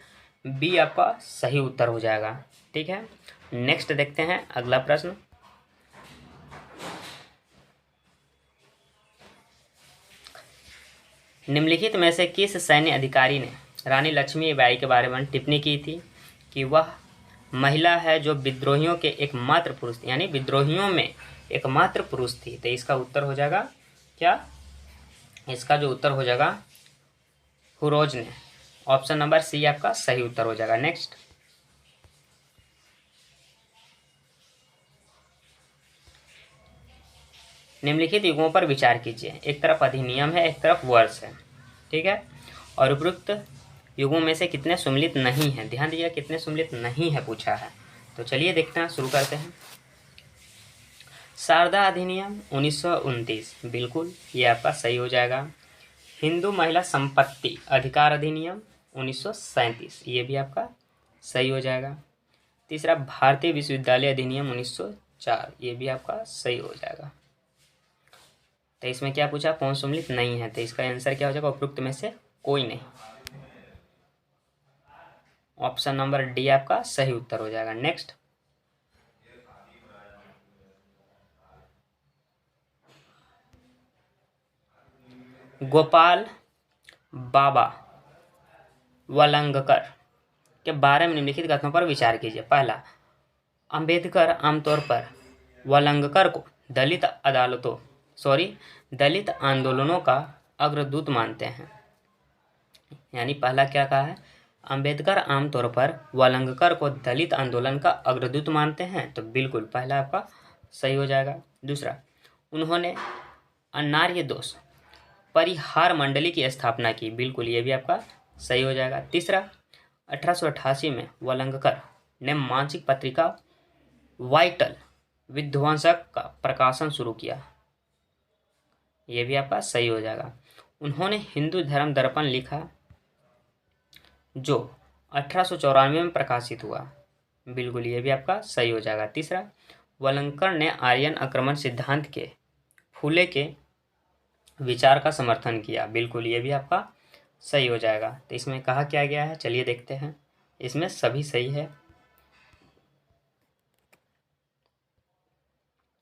B आपका सही उत्तर हो जाएगा। ठीक है, नेक्स्ट देखते हैं अगला प्रश्न। निम्नलिखित में से किस सैन्य अधिकारी ने रानी लक्ष्मीबाई के बारे में टिप्पणी की थी कि वह महिला है जो विद्रोहियों के एकमात्र पुरुष, यानी विद्रोहियों में एकमात्र पुरुष थी, तो इसका उत्तर हो जाएगा क्या, इसका जो उत्तर हो जाएगा हुरोज ने। ऑप्शन नंबर सी आपका सही उत्तर हो जाएगा। नेक्स्ट, निम्नलिखित युगों पर विचार कीजिए। एक तरफ अधिनियम है, एक तरफ वर्ष है। ठीक है, और उपयुक्त युगों में से कितने सम्मिलित नहीं हैं, ध्यान दीजिए कितने सम्मिलित नहीं है पूछा है। तो चलिए देखते हैं, शुरू करते हैं। शारदा अधिनियम 1929, बिल्कुल ये आपका सही हो जाएगा। हिंदू महिला संपत्ति अधिकार अधिनियम 1937, ये भी आपका सही हो जाएगा। तीसरा, भारतीय विश्वविद्यालय अधिनियम 1904, ये भी आपका सही हो जाएगा। तो इसमें क्या पूछा, कौन सम्मिलित नहीं है, तो इसका आंसर क्या हो जाएगा, उपयुक्त में से कोई नहीं। ऑप्शन नंबर डी आपका सही उत्तर हो जाएगा। नेक्स्ट, गोपाल बाबा वलंगकर के बारे में निम्नलिखित कथनों पर विचार कीजिए। पहला, अंबेडकर आमतौर पर वलंगकर को दलित आंदोलनों का अग्रदूत मानते हैं। यानी पहला क्या कहा है, अंबेडकर आमतौर पर वलंगकर को दलित आंदोलन का अग्रदूत मानते हैं, तो बिल्कुल पहला आपका सही हो जाएगा। दूसरा, उन्होंने अनार्य दोष परिहार मंडली की स्थापना की, बिल्कुल ये भी आपका सही हो जाएगा। तीसरा, 1888 में वलंगकर ने मासिक पत्रिका वाइटल विध्वंसक का प्रकाशन शुरू किया, ये भी आपका सही हो जाएगा। उन्होंने हिंदू धर्म दर्पण लिखा, जो 1894 में प्रकाशित हुआ। बिल्कुल, ये भी आपका सही हो जाएगा। तीसरा, वलंकर ने आर्यन आक्रमण सिद्धांत के फूले के विचार का समर्थन किया। बिल्कुल, ये भी आपका सही हो जाएगा। तो इसमें कहा क्या गया है, चलिए देखते हैं। इसमें सभी सही है।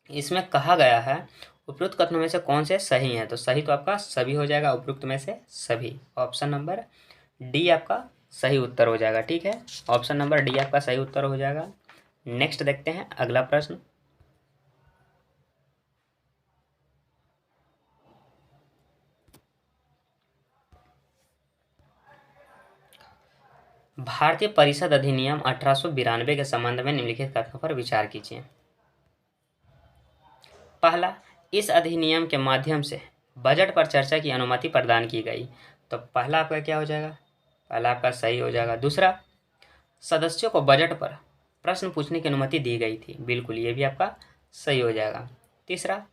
इसमें कहा गया है उपयुक्त कथनों में से कौन से सही हैं, तो सही तो आपका सभी हो जाएगा, उपयुक्त में से सभी। ऑप्शन नंबर डी आपका सही उत्तर हो जाएगा। ठीक है, ऑप्शन नंबर डी आपका सही उत्तर हो जाएगा। नेक्स्ट देखते हैं अगला प्रश्न। भारतीय परिषद अधिनियम 1892 के संबंध में निम्नलिखित कथनों पर विचार कीजिए। पहला, इस अधिनियम के माध्यम से बजट पर चर्चा की अनुमति प्रदान की गई। तो पहला आपका क्या हो जाएगा, पहला आपका सही हो जाएगा। दूसरा, सदस्यों को बजट पर प्रश्न पूछने की अनुमति दी गई थी। बिल्कुल, ये भी आपका सही हो जाएगा। तीसरा,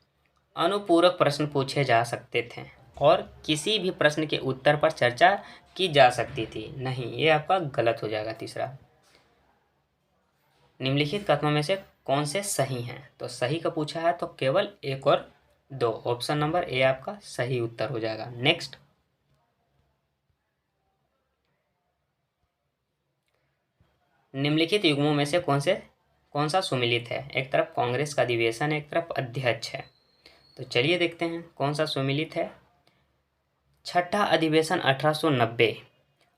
अनुपूरक प्रश्न पूछे जा सकते थे और किसी भी प्रश्न के उत्तर पर चर्चा की जा सकती थी। नहीं, ये आपका गलत हो जाएगा। तीसरा, निम्नलिखित कथनों में से कौन से सही हैं, तो सही का पूछा है तो केवल एक और दो। ऑप्शन नंबर ए आपका सही उत्तर हो जाएगा। नेक्स्ट, निम्नलिखित युग्मों में से कौन सा सुमिलित है। एक तरफ कांग्रेस का अधिवेशन है, एक तरफ अध्यक्ष है। तो चलिए देखते हैं कौन सा सुमिलित है। छठा अधिवेशन 1890,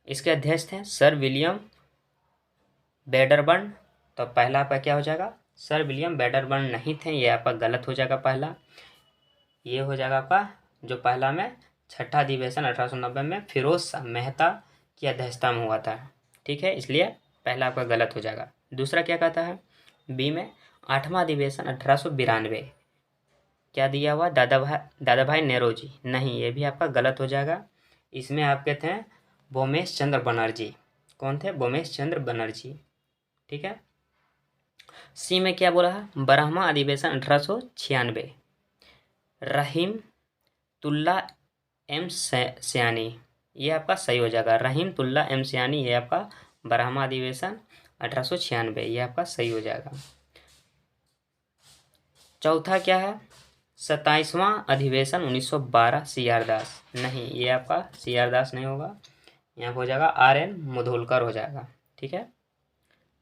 इसके अध्यक्ष थे सर विलियम बेडरबर्न। तो पहला आपका क्या हो जाएगा, सर विलियम बेडरबर्न नहीं थे, ये आपका गलत हो जाएगा। पहला ये हो जाएगा आपका जो पहला में छठा अधिवेशन 1890 में फिरोज शाह मेहता की अध्यक्षता में हुआ था। ठीक है, इसलिए पहला आपका गलत हो जाएगा। दूसरा क्या कहता है, बी में आठवां अधिवेशन 1892, क्या दिया हुआ, दादा भाई नेरोजी। नहीं, ये भी आपका गलत हो जाएगा। इसमें आपके थे बोमेश चंद्र बनर्जी। कौन थे, बोमेश चंद्र बनर्जी। ठीक है, सी में क्या बोला है, 12वां अधिवेशन 1896, रहीम तुल्ला एम सयानी। ये आपका सही हो जाएगा, रहीम तुल्ला एम सयानी। ये आपका 12वां अधिवेशन 1896, ये आपका सही हो जाएगा। चौथा क्या है, 27वां अधिवेशन 1912, सी आर दास। नहीं, ये आपका सी आर दास नहीं होगा, यहाँ पर हो जाएगा आर एन मुधोलकर हो जाएगा। ठीक है,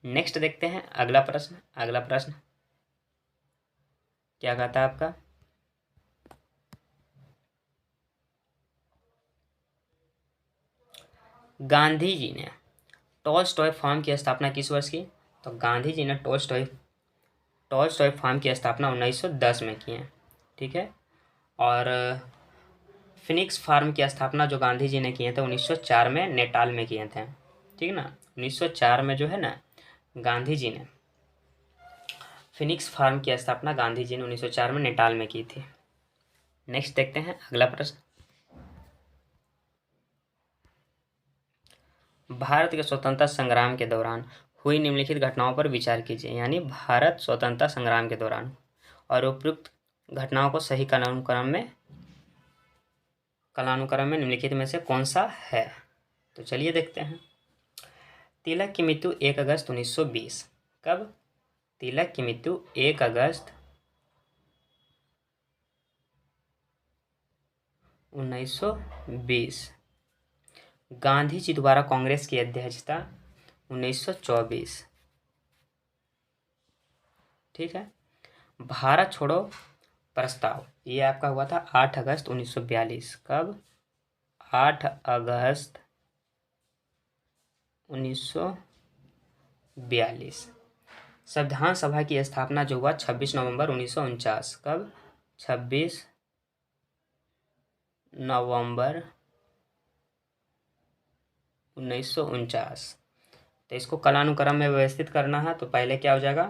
नेक्स्ट देखते हैं अगला प्रश्न। अगला प्रश्न क्या कहता है आपका, गांधी जी ने टॉलस्टॉय फार्म की स्थापना किस वर्ष की। तो गांधी जी ने टॉलस्टॉय फार्म की स्थापना 1910 में की है। ठीक है, और फिनिक्स फार्म की स्थापना जो गांधी जी ने किए थे 1904 में नेटाल में किए थे। ठीक है ना, 1904 में जो है ना गांधी जी ने फिनिक्स फार्म की स्थापना गांधी जी ने 1904 में नेटाल में की थी। नेक्स्ट देखते हैं अगला प्रश्न। भारत के स्वतंत्रता संग्राम के दौरान हुई निम्नलिखित घटनाओं पर विचार कीजिए। यानी भारत स्वतंत्रता संग्राम के दौरान और उपयुक्त घटनाओं को सही कालानुक्रम में निम्नलिखित में से कौन सा है। तो चलिए देखते हैं। तिलक की मृत्यु 1 अगस्त 1920। कब, तिलक की मृत्यु 1 अगस्त 1920। गांधी जी द्वारा कांग्रेस की अध्यक्षता 1924। ठीक है, भारत छोड़ो प्रस्ताव ये आपका हुआ था 8 अगस्त 1942। कब, 8 अगस्त 1942। संविधान सभा की स्थापना जो हुआ 26 नवंबर 1949। कब, 26 नवंबर 1949। तो इसको कालानुक्रम में व्यवस्थित करना है तो पहले क्या हो जाएगा,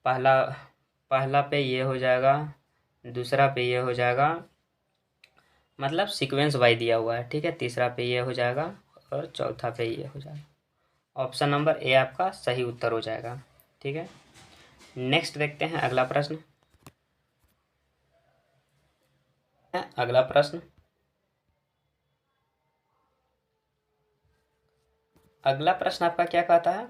पहला पे ये हो जाएगा, दूसरा पे ये हो जाएगा, मतलब सीक्वेंस वाई दिया हुआ है। ठीक है, तीसरा पे ये हो जाएगा और चौथा पे ये हो जाएगा। ऑप्शन नंबर ए आपका सही उत्तर हो जाएगा। ठीक है, नेक्स्ट देखते हैं अगला प्रश्न। अगला प्रश्न, अगला प्रश्न आपका क्या कहता है,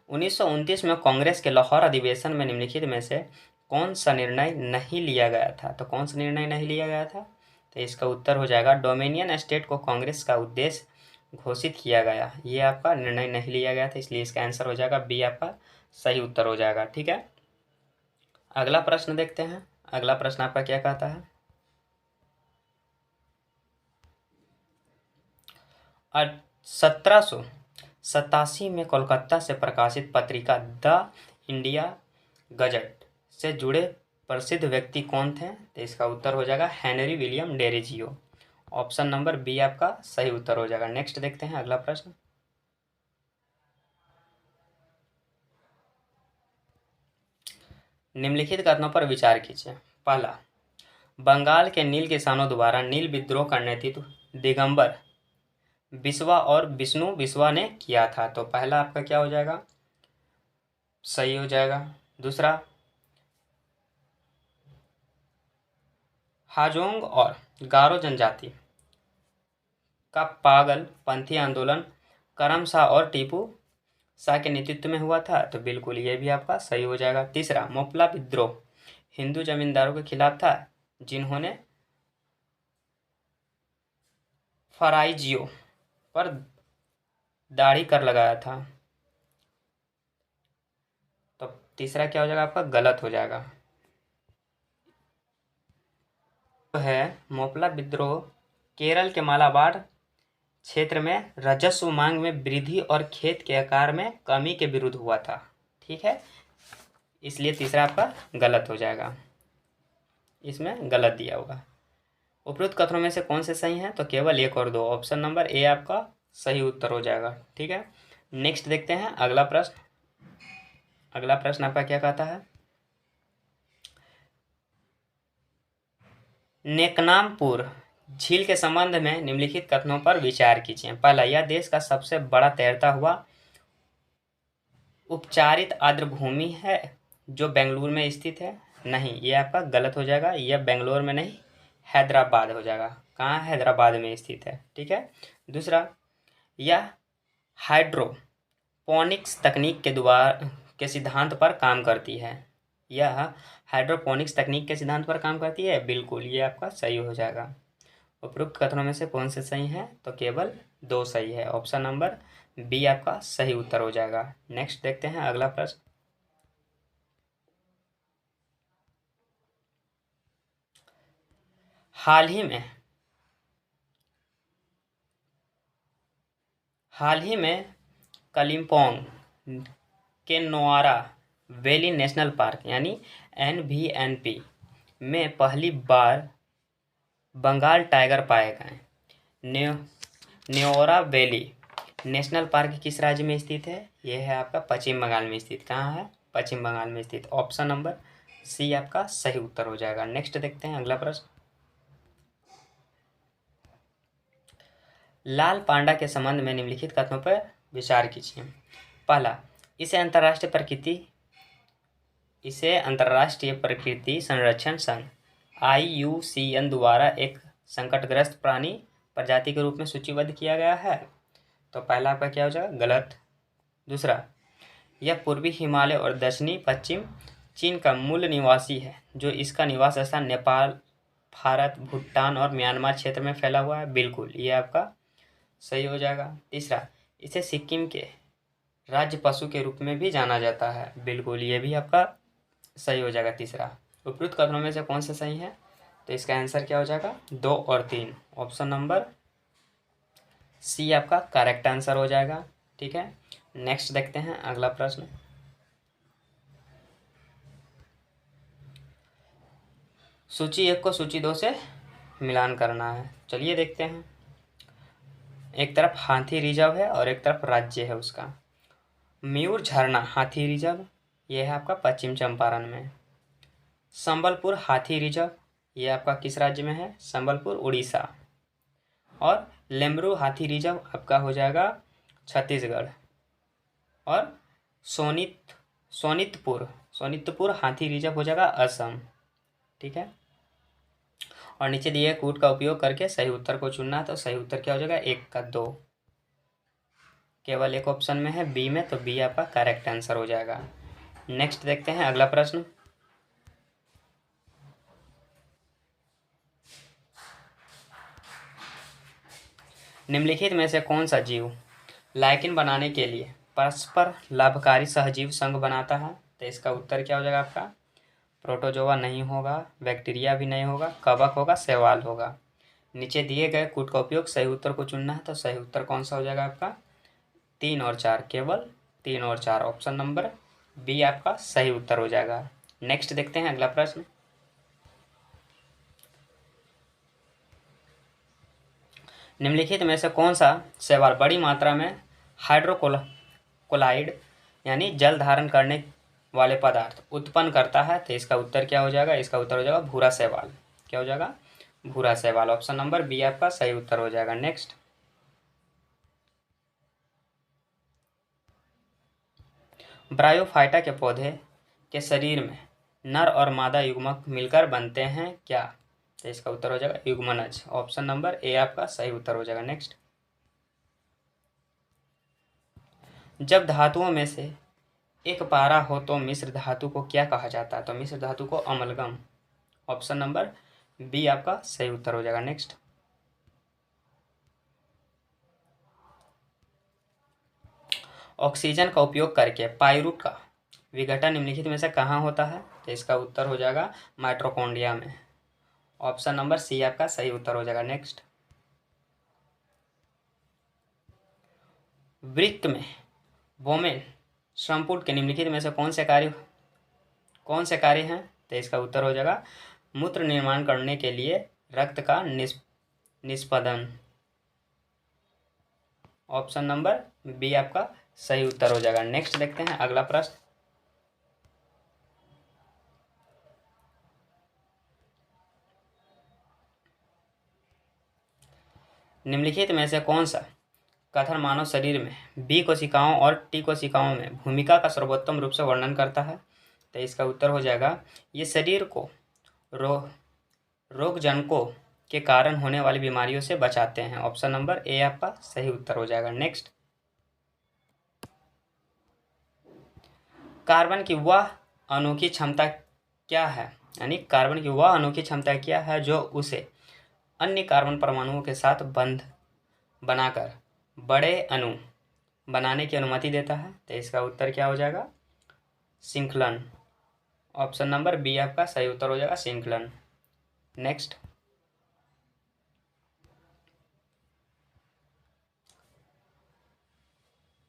1929 में कांग्रेस के लाहौर अधिवेशन में निम्नलिखित में से कौन सा निर्णय नहीं लिया गया था। तो कौन सा निर्णय नहीं लिया गया था, तो इसका उत्तर हो जाएगा डोमिनियन स्टेट को कांग्रेस का उद्देश्य घोषित किया गया। ये आपका निर्णय नहीं लिया गया था, इसलिए इसका आंसर हो जाएगा बी, आपका सही उत्तर हो जाएगा। ठीक है, अगला प्रश्न देखते हैं। अगला प्रश्न आपका क्या कहता है, 1787 में कोलकाता से प्रकाशित पत्रिका द इंडिया गजट से जुड़े प्रसिद्ध व्यक्ति कौन थे। तो इसका उत्तर हो जाएगा Henry William Derozio. Option number B आपका सही उत्तर हो जाएगा। नेक्स्ट देखते हैं अगला प्रश्न, निम्नलिखित कथनों पर विचार कीजिए। पहला, बंगाल के नील किसानों द्वारा नील विद्रोह का नेतृत्व दिगंबर बिस्वा और विष्णु बिस्वा ने किया था। तो पहला आपका क्या हो जाएगा, सही हो जाएगा। दूसरा, हाजोंग और गारो जनजाति का पागलपंथी आंदोलन करमशाह और टीपू शाह के नेतृत्व में हुआ था। तो बिल्कुल ये भी आपका सही हो जाएगा। तीसरा, मोपला विद्रोह हिंदू जमींदारों के खिलाफ था जिन्होंने फराइजियो पर दाढ़ी कर लगाया था। तो तीसरा क्या हो जाएगा आपका, गलत हो जाएगा। तो है मोपला विद्रोह केरल के मालाबार क्षेत्र में राजस्व मांग में वृद्धि और खेत के आकार में कमी के विरुद्ध हुआ था। ठीक है, इसलिए तीसरा आपका गलत हो जाएगा, इसमें गलत दिया होगा। उपरोक्त कथनों में से कौन से सही हैं, तो केवल एक और दो। ऑप्शन नंबर ए आपका सही उत्तर हो जाएगा। ठीक है, नेक्स्ट देखते हैं अगला प्रश्न। अगला प्रश्न आपका क्या कहता है, नेकनामपुर झील के संबंध में निम्नलिखित कथनों पर विचार कीजिए। पहला, यह देश का सबसे बड़ा तैरता हुआ उपचारित आर्द्र भूमि है जो बेंगलुरु में स्थित है। नहीं, ये आपका गलत हो जाएगा, यह बेंगलोर में नहीं हैदराबाद हो जाएगा। कहाँ, हैदराबाद में स्थित है। ठीक है, दूसरा, यह हाइड्रोपोनिक्स तकनीक के सिद्धांत पर काम करती है। यह हाइड्रोपोनिक्स तकनीक के सिद्धांत पर काम करती है, बिल्कुल ये आपका सही हो जाएगा। उपरोक्त कथनों में से कौन से सही हैं, तो केवल दो सही है। ऑप्शन नंबर बी आपका सही उत्तर हो जाएगा। नेक्स्ट देखते हैं अगला प्रश्न, हाल ही में कालिम्पोंग के नोआरा वैली नेशनल पार्क यानी NVNP में पहली बार बंगाल टाइगर पाए गए। न्योरा वैली नेशनल पार्क किस राज्य में स्थित है, यह है आपका पश्चिम बंगाल में स्थित। कहाँ है, पश्चिम बंगाल में स्थित। ऑप्शन नंबर सी आपका सही उत्तर हो जाएगा। नेक्स्ट देखते हैं अगला प्रश्न, लाल पांडा के संबंध में निम्नलिखित कथनों पर विचार कीजिए। पहला, इसे अंतर्राष्ट्रीय प्रकृति संरक्षण संघ IUCN द्वारा एक संकटग्रस्त प्राणी प्रजाति के रूप में सूचीबद्ध किया गया है। तो पहला आपका क्या हो जाएगा, गलत। दूसरा, यह पूर्वी हिमालय और दक्षिणी पश्चिम चीन का मूल निवासी है जो इसका निवास स्थान नेपाल, भारत, भूटान और म्यांमार क्षेत्र में फैला हुआ है। बिल्कुल ये आपका सही हो जाएगा। तीसरा, इसे सिक्किम के राज्य पशु के रूप में भी जाना जाता है। बिल्कुल ये भी आपका सही हो जाएगा। तीसरा, उपरोक्त कथनों में से कौन सा सही है, तो इसका आंसर क्या हो जाएगा, 2 और 3। ऑप्शन नंबर सी आपका करेक्ट आंसर हो जाएगा। ठीक है, नेक्स्ट देखते हैं अगला प्रश्न, सूची 1 को सूची 2 से मिलान करना है। चलिए देखते हैं। एक तरफ हाथी रिजर्व है और एक तरफ राज्य है उसका। मयूर झरना हाथी रिजर्व, ये है आपका पश्चिम चंपारण में। संबलपुर हाथी रिजर्व, ये आपका किस राज्य में है, संबलपुर उड़ीसा। और लेमरू हाथी रिजर्व आपका हो जाएगा छत्तीसगढ़। और सोनितपुर हाथी रिजर्व हो जाएगा असम। ठीक है, और नीचे दिए कूट का उपयोग करके सही उत्तर को चुनना है। तो सही उत्तर क्या हो जाएगा, 1 का 2। केवल एक ऑप्शन में है बी में, तो बी आपका करेक्ट आंसर हो जाएगा। नेक्स्ट देखते हैं अगला प्रश्न। निम्नलिखित में से कौन सा जीव लाइकेन बनाने के लिए परस्पर लाभकारी सहजीव संघ बनाता है? तो इसका उत्तर क्या हो जाएगा आपका? प्रोटोजोआ नहीं होगा, बैक्टीरिया भी नहीं होगा, कवक होगा, शैवाल होगा। नीचे दिए गए कूट का उपयोग सही उत्तर को चुनना है, तो सही उत्तर कौन सा हो जाएगा आपका? 3 और 4, केवल 3 और 4, ऑप्शन नंबर बी आपका सही उत्तर हो जाएगा। नेक्स्ट देखते हैं अगला प्रश्न। निम्नलिखित में से कौन सा शैवाल बड़ी मात्रा में हाइड्रोकोलाइड यानी जल धारण करने वाले पदार्थ उत्पन्न करता है? तो इसका उत्तर क्या हो जाएगा? इसका उत्तर हो जाएगा भूरा शैवाल। क्या हो जाएगा? भूरा शैवाल, ऑप्शन नंबर बी आपका सही उत्तर हो जाएगा। नेक्स्ट, ब्रायोफाइटा के पौधे के शरीर में नर और मादा युग्मक मिलकर बनते हैं क्या? तो इसका उत्तर हो जाएगा युग्मनज, ऑप्शन नंबर ए आपका सही उत्तर हो जाएगा। नेक्स्ट, जब धातुओं में से एक पारा हो तो मिश्र धातु को क्या कहा जाता है? तो मिश्र धातु को अमलगम, ऑप्शन नंबर बी आपका सही उत्तर हो जाएगा। नेक्स्ट, ऑक्सीजन का उपयोग करके पाइरूट का विघटन निम्नलिखित में से कहाँ होता है? तो इसका उत्तर हो जाएगा माइटोकॉन्ड्रिया में, ऑप्शन नंबर सी आपका सही उत्तर हो जाएगा। नेक्स्ट, वृक्क में वोमेन संपुट के निम्नलिखित में से कौन से कार्य हैं? तो इसका उत्तर हो जाएगा मूत्र निर्माण करने के लिए रक्त का निष्पदन, ऑप्शन नंबर बी आपका सही उत्तर हो जाएगा। नेक्स्ट देखते हैं अगला प्रश्न। निम्नलिखित में से कौन सा कथन मानव शरीर में बी कोशिकाओं और टी कोशिकाओं में भूमिका का सर्वोत्तम रूप से वर्णन करता है? तो इसका उत्तर हो जाएगा ये शरीर को रोगजनकों के कारण होने वाली बीमारियों से बचाते हैं, ऑप्शन नंबर ए आपका सही उत्तर हो जाएगा। नेक्स्ट, कार्बन की वह अनोखी क्षमता क्या है, यानी कार्बन की वह अनोखी क्षमता क्या है जो उसे अन्य कार्बन परमाणुओं के साथ बंध बनाकर बड़े अणु बनाने की अनुमति देता है? तो इसका उत्तर क्या हो जाएगा? श्रृंखलन, ऑप्शन नंबर बी आपका सही उत्तर हो जाएगा, श्रृंखलन। नेक्स्ट,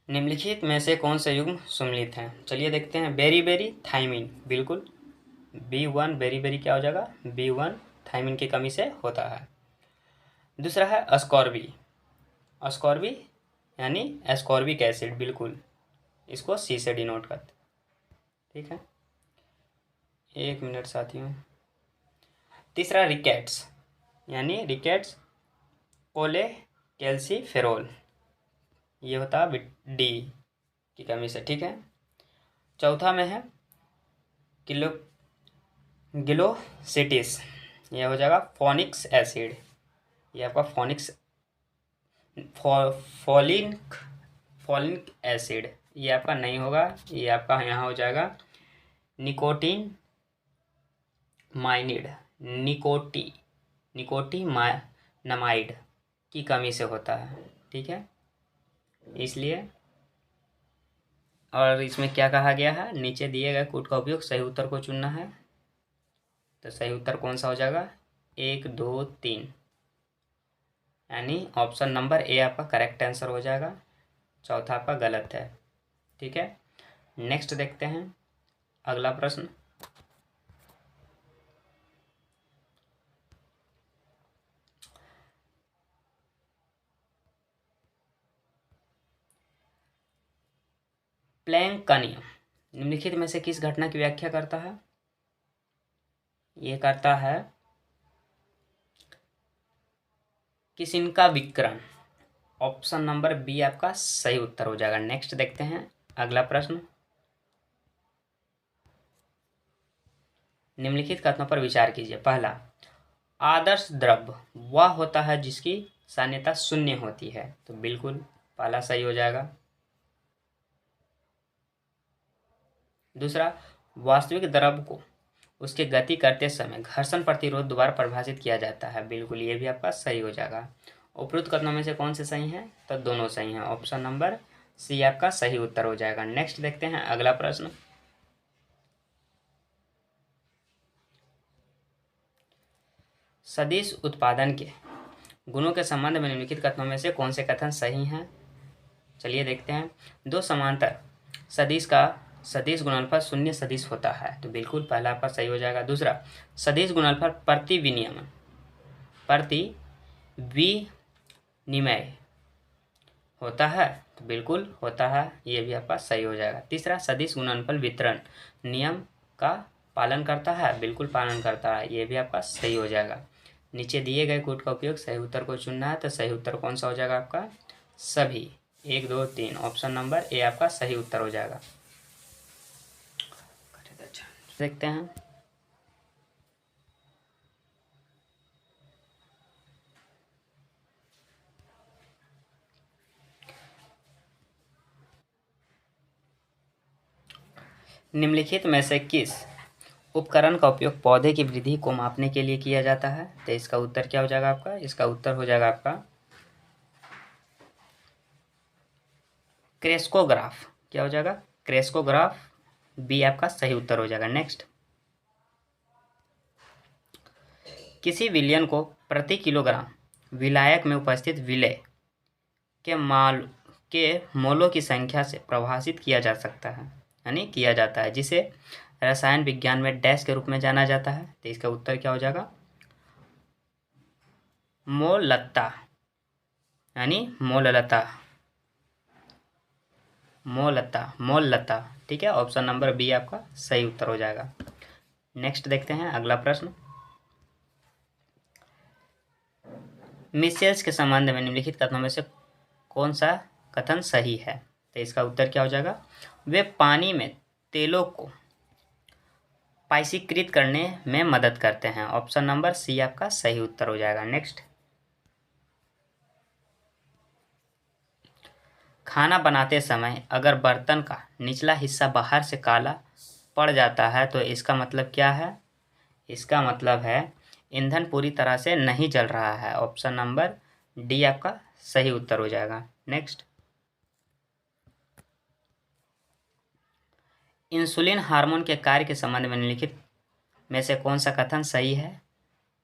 निम्नलिखित में से कौन से युग्म सम्मिलित हैं? चलिए देखते हैं। बेरी थाइमिन, बिल्कुल B1 बेरी क्या हो जाएगा? B1 थाइमिन की कमी से होता है। दूसरा है अस्कॉर्बी यानी एस्कॉर्बिक एसिड, बिल्कुल इसको सी से डिनोट करते, ठीक है। 1 मिनट साथियों। तीसरा रिकेट्स यानी रिकेट्स कोले कैल्सीफेरोल, ये होता है डी की कमी से, ठीक है। चौथा में है गिलोसिटिस, ये हो जाएगा फोनिक्स एसिड, ये आपका फोलिक एसिड, ये आपका नहीं होगा, ये आपका यहाँ हो जाएगा निकोटीनमाइड की कमी से होता है, ठीक है। इसलिए और इसमें क्या कहा गया है? नीचे दिए गए कूट का उपयोग सही उत्तर को चुनना है, तो सही उत्तर कौन सा हो जाएगा? 1 2 3, यानी ऑप्शन नंबर ए आपका करेक्ट आंसर हो जाएगा, चौथा आपका गलत है, ठीक है। नेक्स्ट देखते हैं अगला प्रश्न। प्लैंक का नियम निम्नलिखित में से किस घटना की व्याख्या करता है? ये करता है किसिनका विकिरण, ऑप्शन नंबर बी आपका सही उत्तर हो जाएगा। नेक्स्ट देखते हैं अगला प्रश्न। निम्नलिखित कथनों पर विचार कीजिए। पहला, आदर्श द्रव्य वह होता है जिसकी सान्यता शून्य होती है, तो बिल्कुल पहला सही हो जाएगा। दूसरा, वास्तविक द्रव को उसके गति करते समय घर्षण प्रतिरोध द्वारा परिभाषित किया जाता है। बिल्कुल, ये भी आपका सही हो जाएगा। उपरोक्त कथनों में से कौन से सही हैं? तो दोनों सही हैं। ऑप्शन नंबर सी आपका सही उत्तर हो जाएगा। नेक्स्ट देखते हैं अगला प्रश्न। सदिश उत्पादन के गुणों के संबंध में निम्नलिखित कथनों में से कौन से कथन सही हैं? चलिए देखते हैं। दो समांतर सदिश का सदिश गुणनफल शून्य सदिश होता है, तो बिल्कुल पहला आपका सही हो जाएगा। दूसरा, सदिश गुणनफल प्रति विनिमय होता है, तो बिल्कुल होता है, ये भी आपका सही हो जाएगा। तीसरा, सदिश गुणनफल वितरण नियम का पालन करता है, बिल्कुल पालन करता है, ये भी आपका सही हो जाएगा। नीचे दिए गए कोड का उपयोग सही उत्तर को चुनना है, तो सही उत्तर कौन सा हो जाएगा आपका? सभी 1 2 3, ऑप्शन नंबर ए आपका सही उत्तर हो जाएगा। देखते हैं। निम्नलिखित में से किस उपकरण का उपयोग पौधे की वृद्धि को मापने के लिए किया जाता है? तो इसका उत्तर क्या हो जाएगा आपका? इसका उत्तर हो जाएगा आपका क्रेस्कोग्राफ। क्या हो जाएगा? क्रेस्कोग्राफ, बी आपका सही उत्तर हो जाएगा। नेक्स्ट, किसी विलयन को प्रति किलोग्राम विलायक में उपस्थित विलय के मोलों की संख्या से परिभाषित किया जा सकता है, यानी किया जाता है, जिसे रसायन विज्ञान में डैश के रूप में जाना जाता है। तो इसका उत्तर क्या हो जाएगा? मोलता, यानी मोलता। ठीक है, ऑप्शन नंबर बी आपका सही उत्तर हो जाएगा। नेक्स्ट देखते हैं अगला प्रश्न। मिसेल्स के संबंध में निम्नलिखित कथनों में से कौन सा कथन सही है? तो इसका उत्तर क्या हो जाएगा? वे पानी में तेलों को पाइसीकृत करने में मदद करते हैं। ऑप्शन नंबर सी आपका सही उत्तर हो जाएगा। नेक्स्ट, खाना बनाते समय अगर बर्तन का निचला हिस्सा बाहर से काला पड़ जाता है तो इसका मतलब क्या है? इसका मतलब है ईंधन पूरी तरह से नहीं जल रहा है। ऑप्शन नंबर डी आपका सही उत्तर हो जाएगा। नेक्स्ट, इंसुलिन हार्मोन के कार्य के संबंध में निम्नलिखित में से कौन सा कथन सही है?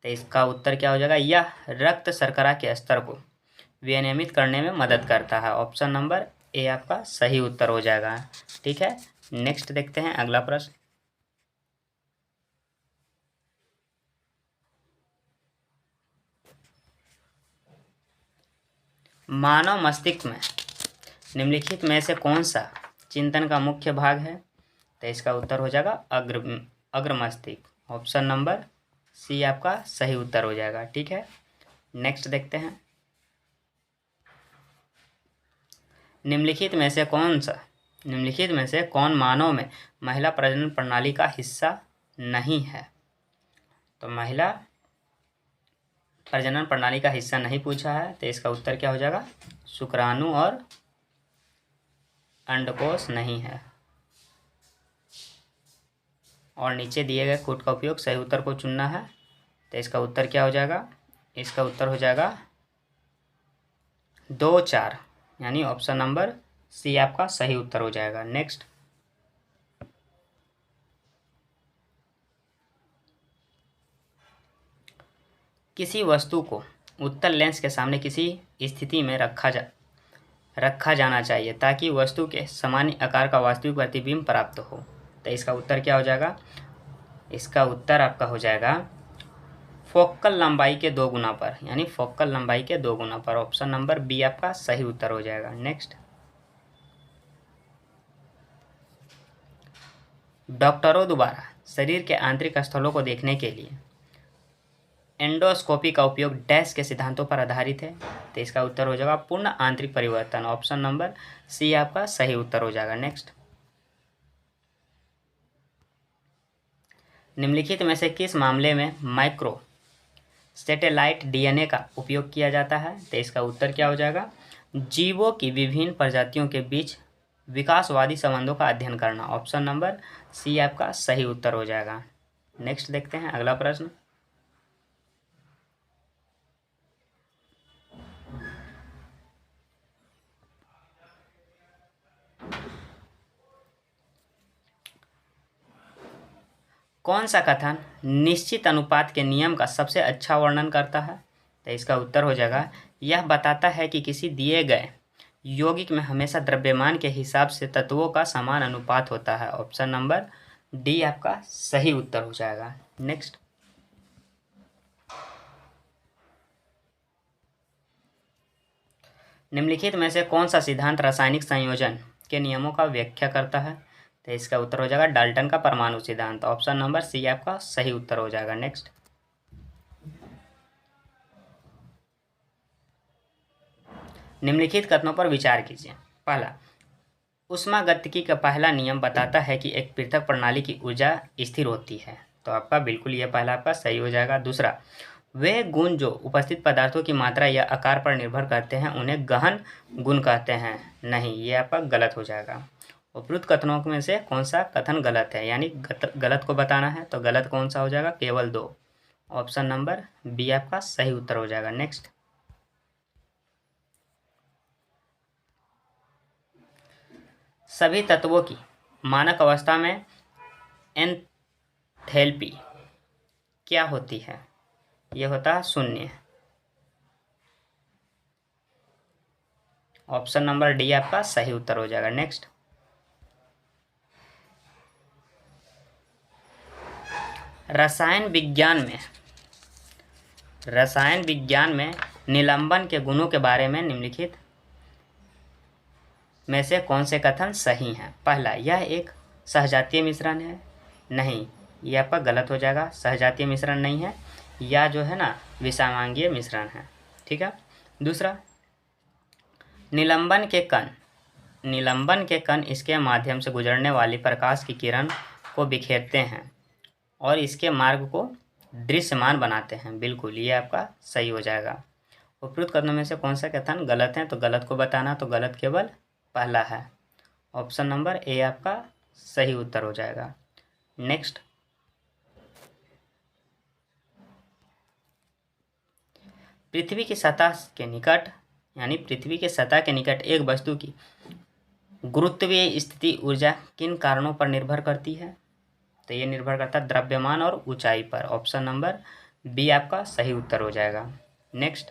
तो इसका उत्तर क्या हो जाएगा? यह रक्त शर्करा के स्तर को विनियमित करने में मदद करता है। ऑप्शन नंबर ए आपका सही उत्तर हो जाएगा। ठीक है, नेक्स्ट देखते हैं अगला प्रश्न। मानव मस्तिष्क में निम्नलिखित में से कौन सा चिंतन का मुख्य भाग है? तो इसका उत्तर हो जाएगा अग्र मस्तिष्क। ऑप्शन नंबर सी आपका सही उत्तर हो जाएगा। ठीक है, नेक्स्ट देखते हैं। निम्नलिखित में से कौन मानव में महिला प्रजनन प्रणाली का हिस्सा नहीं है? तो महिला प्रजनन प्रणाली का हिस्सा नहीं पूछा है, तो इसका उत्तर क्या हो जाएगा? शुक्राणु और अंडकोश नहीं है। और नीचे दिए गए कोड का उपयोग सही उत्तर को चुनना है, तो इसका उत्तर क्या हो जाएगा? इसका उत्तर हो जाएगा 2 4, यानी ऑप्शन नंबर सी आपका सही उत्तर हो जाएगा। नेक्स्ट, किसी वस्तु को उत्तल लेंस के सामने किसी स्थिति में रखा जाना चाहिए ताकि वस्तु के सामान्य आकार का वास्तविक प्रतिबिंब प्राप्त हो। तो इसका उत्तर क्या हो जाएगा? इसका उत्तर आपका हो जाएगा फोकल लंबाई के 2 गुना पर, यानी फोकल लंबाई के 2 गुना पर। ऑप्शन नंबर बी आपका सही उत्तर हो जाएगा। नेक्स्ट, डॉक्टरों द्वारा शरीर के आंतरिक स्थलों को देखने के लिए एंडोस्कोपी का उपयोग डैश के सिद्धांतों पर आधारित है। तो इसका उत्तर हो जाएगा पूर्ण आंतरिक परिवर्तन। ऑप्शन नंबर सी आपका सही उत्तर हो जाएगा। नेक्स्ट, निम्नलिखित में से किस मामले में माइक्रो सैटेलाइट डीएनए का उपयोग किया जाता है? तो इसका उत्तर क्या हो जाएगा? जीवों की विभिन्न प्रजातियों के बीच विकासवादी संबंधों का अध्ययन करना। ऑप्शन नंबर सी आपका सही उत्तर हो जाएगा। नेक्स्ट देखते हैं अगला प्रश्न। कौन सा कथन निश्चित अनुपात के नियम का सबसे अच्छा वर्णन करता है? तो इसका उत्तर हो जाएगा, यह बताता है कि किसी दिए गए यौगिक में हमेशा द्रव्यमान के हिसाब से तत्वों का समान अनुपात होता है। ऑप्शन नंबर डी आपका सही उत्तर हो जाएगा। नेक्स्ट, निम्नलिखित में से कौन सा सिद्धांत रासायनिक संयोजन के नियमों का व्याख्या करता है? तो इसका उत्तर हो जाएगा डाल्टन का परमाणु सिद्धांत। ऑप्शन नंबर सी आपका सही उत्तर हो जाएगा। नेक्स्ट, निम्नलिखित कथनों पर विचार कीजिए। पहला, ऊष्मागतिकी का पहला नियम बताता है कि एक पृथक प्रणाली की ऊर्जा स्थिर होती है। तो आपका बिल्कुल यह पहला आपका सही हो जाएगा। दूसरा, वे गुण जो उपस्थित पदार्थों की मात्रा या आकार पर निर्भर करते हैं उन्हें गहन गुण कहते हैं। नहीं, ये आपका गलत हो जाएगा। उपरोक्त कथनों में से कौन सा कथन गलत है, यानी गलत को बताना है, तो गलत कौन सा हो जाएगा? केवल दो। ऑप्शन नंबर बी आपका सही उत्तर हो जाएगा। नेक्स्ट, सभी तत्वों की मानक अवस्था में एंथैल्पी क्या होती है? यह होता है शून्य। ऑप्शन नंबर डी आपका सही उत्तर हो जाएगा। नेक्स्ट, रसायन विज्ञान में निलंबन के गुणों के बारे में निम्नलिखित में से कौन से कथन सही हैं? पहला, यह एक सहजातीय मिश्रण है। नहीं, यह आपका गलत हो जाएगा। सहजातीय मिश्रण नहीं है, या जो है ना विषमांगीय मिश्रण है। ठीक है। दूसरा, निलंबन के कण इसके माध्यम से गुजरने वाली प्रकाश की किरण को बिखेरते हैं और इसके मार्ग को दृश्यमान बनाते हैं। बिल्कुल, ये आपका सही हो जाएगा। उपरोक्त कथनों में से कौन सा कथन गलत है? तो गलत को बताना, तो गलत केवल पहला है। ऑप्शन नंबर ए आपका सही उत्तर हो जाएगा। नेक्स्ट, पृथ्वी की सतह के निकट, यानी पृथ्वी के सतह के निकट एक वस्तु की गुरुत्वीय स्थिति ऊर्जा किन कारणों पर निर्भर करती है? तो ये निर्भर करता है द्रव्यमान और ऊंचाई पर। ऑप्शन नंबर बी आपका सही उत्तर हो जाएगा। नेक्स्ट,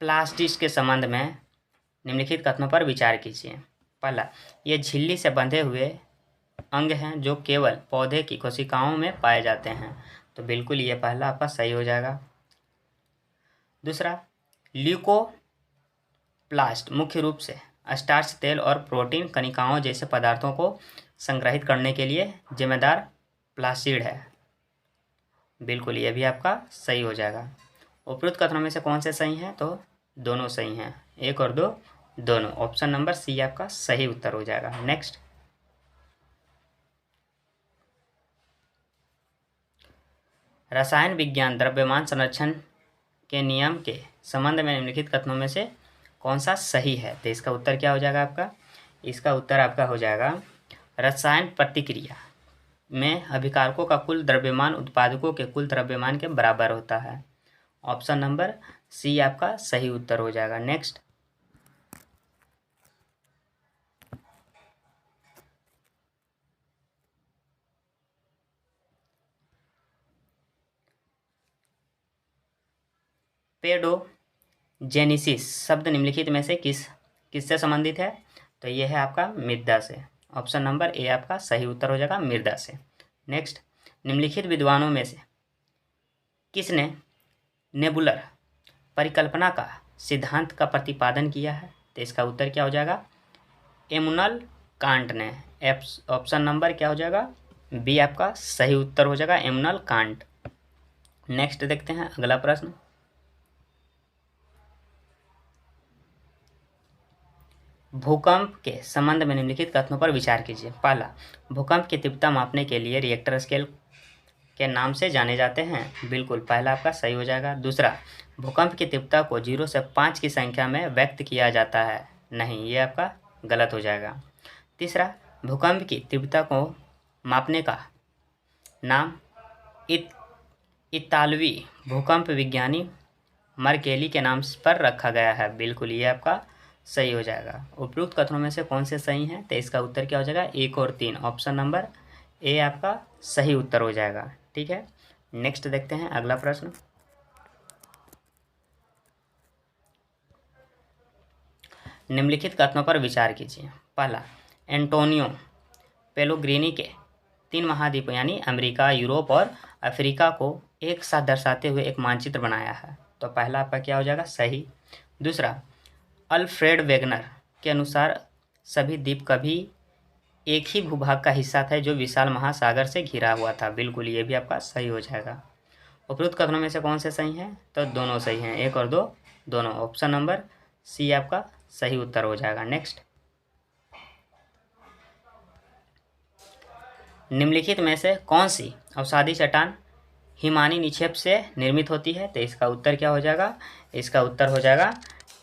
प्लास्टिक के संबंध में निम्नलिखित कथनों पर विचार कीजिए। पहला, ये झिल्ली से बंधे हुए अंग हैं जो केवल पौधे की कोशिकाओं में पाए जाते हैं। तो बिल्कुल ये पहला आपका सही हो जाएगा। दूसरा, ल्यूकोप्लास्ट मुख्य रूप से स्टार्च, तेल और प्रोटीन कणिकाओं जैसे पदार्थों को संग्रहित करने के लिए जिम्मेदार प्लास्टिड है। बिल्कुल ये भी आपका सही हो जाएगा। उपरोक्त कथनों में से कौन से सही हैं? तो दोनों सही हैं, एक और दो दोनों। ऑप्शन नंबर सी आपका सही उत्तर हो जाएगा। नेक्स्ट, रसायन विज्ञान द्रव्यमान संरक्षण के नियम के संबंध में निम्नलिखित कथनों में से कौन सा सही है? तो इसका उत्तर क्या हो जाएगा आपका? इसका उत्तर आपका हो जाएगा, रसायन प्रतिक्रिया में अभिकारकों का कुल द्रव्यमान उत्पादकों के कुल द्रव्यमान के बराबर होता है। ऑप्शन नंबर सी आपका सही उत्तर हो जाएगा। नेक्स्ट, पेडोजेनेसिस शब्द निम्नलिखित में से किससे संबंधित है? तो यह है आपका मृदा से। ऑप्शन नंबर ए आपका सही उत्तर हो जाएगा, मृदा से। नेक्स्ट, निम्नलिखित विद्वानों में से किसने नेबुलर परिकल्पना का सिद्धांत का प्रतिपादन किया है? तो इसका उत्तर क्या हो जाएगा? इमैनुअल कांट ने। ऑप्शन नंबर क्या हो जाएगा? बी आपका सही उत्तर हो जाएगा, इमैनुअल कांट। नेक्स्ट देखते हैं अगला प्रश्न। भूकंप के संबंध में निम्नलिखित कथनों पर विचार कीजिए। पहला, भूकंप की तीव्रता मापने के लिए रिएक्टर स्केल के नाम से जाने जाते हैं? बिल्कुल, पहला आपका सही हो जाएगा। दूसरा, भूकंप की तीव्रता को 0 से 5 की संख्या में व्यक्त किया जाता है? नहीं, ये आपका गलत हो जाएगा। तीसरा, भूकंप की तीव्रता को मापने का नाम इतालवी भूकंप विज्ञानी मर्केली के नाम पर रखा गया है? बिल्कुल, ये आपका सही हो जाएगा। उपयुक्त कथनों में से कौन से सही हैं? तो इसका उत्तर क्या हो जाएगा? 1 और 3, ऑप्शन नंबर ए आपका सही उत्तर हो जाएगा। ठीक है, नेक्स्ट देखते हैं अगला प्रश्न। निम्नलिखित कथनों पर विचार कीजिए। पहला, एंटोनियो पेलोग्रिनी के 3 महाद्वीपों यानी अमेरिका, यूरोप और अफ्रीका को एक साथ दर्शाते हुए एक मानचित्र बनाया है। तो पहला आपका क्या हो जाएगा? सही। दूसरा, अल्फ्रेड वेगनर के अनुसार सभी द्वीप कभी एक ही भूभाग का हिस्सा था जो विशाल महासागर से घिरा हुआ था? बिल्कुल, ये भी आपका सही हो जाएगा। उपयुक्त कथनों में से कौन से सही हैं? तो दोनों सही हैं, 1 और 2 दोनों। ऑप्शन नंबर सी आपका सही उत्तर हो जाएगा। नेक्स्ट, निम्नलिखित में से कौन सी अवसादी चट्टान हिमानी निक्षेप से निर्मित होती है? तो इसका उत्तर क्या हो जाएगा? इसका उत्तर हो जाएगा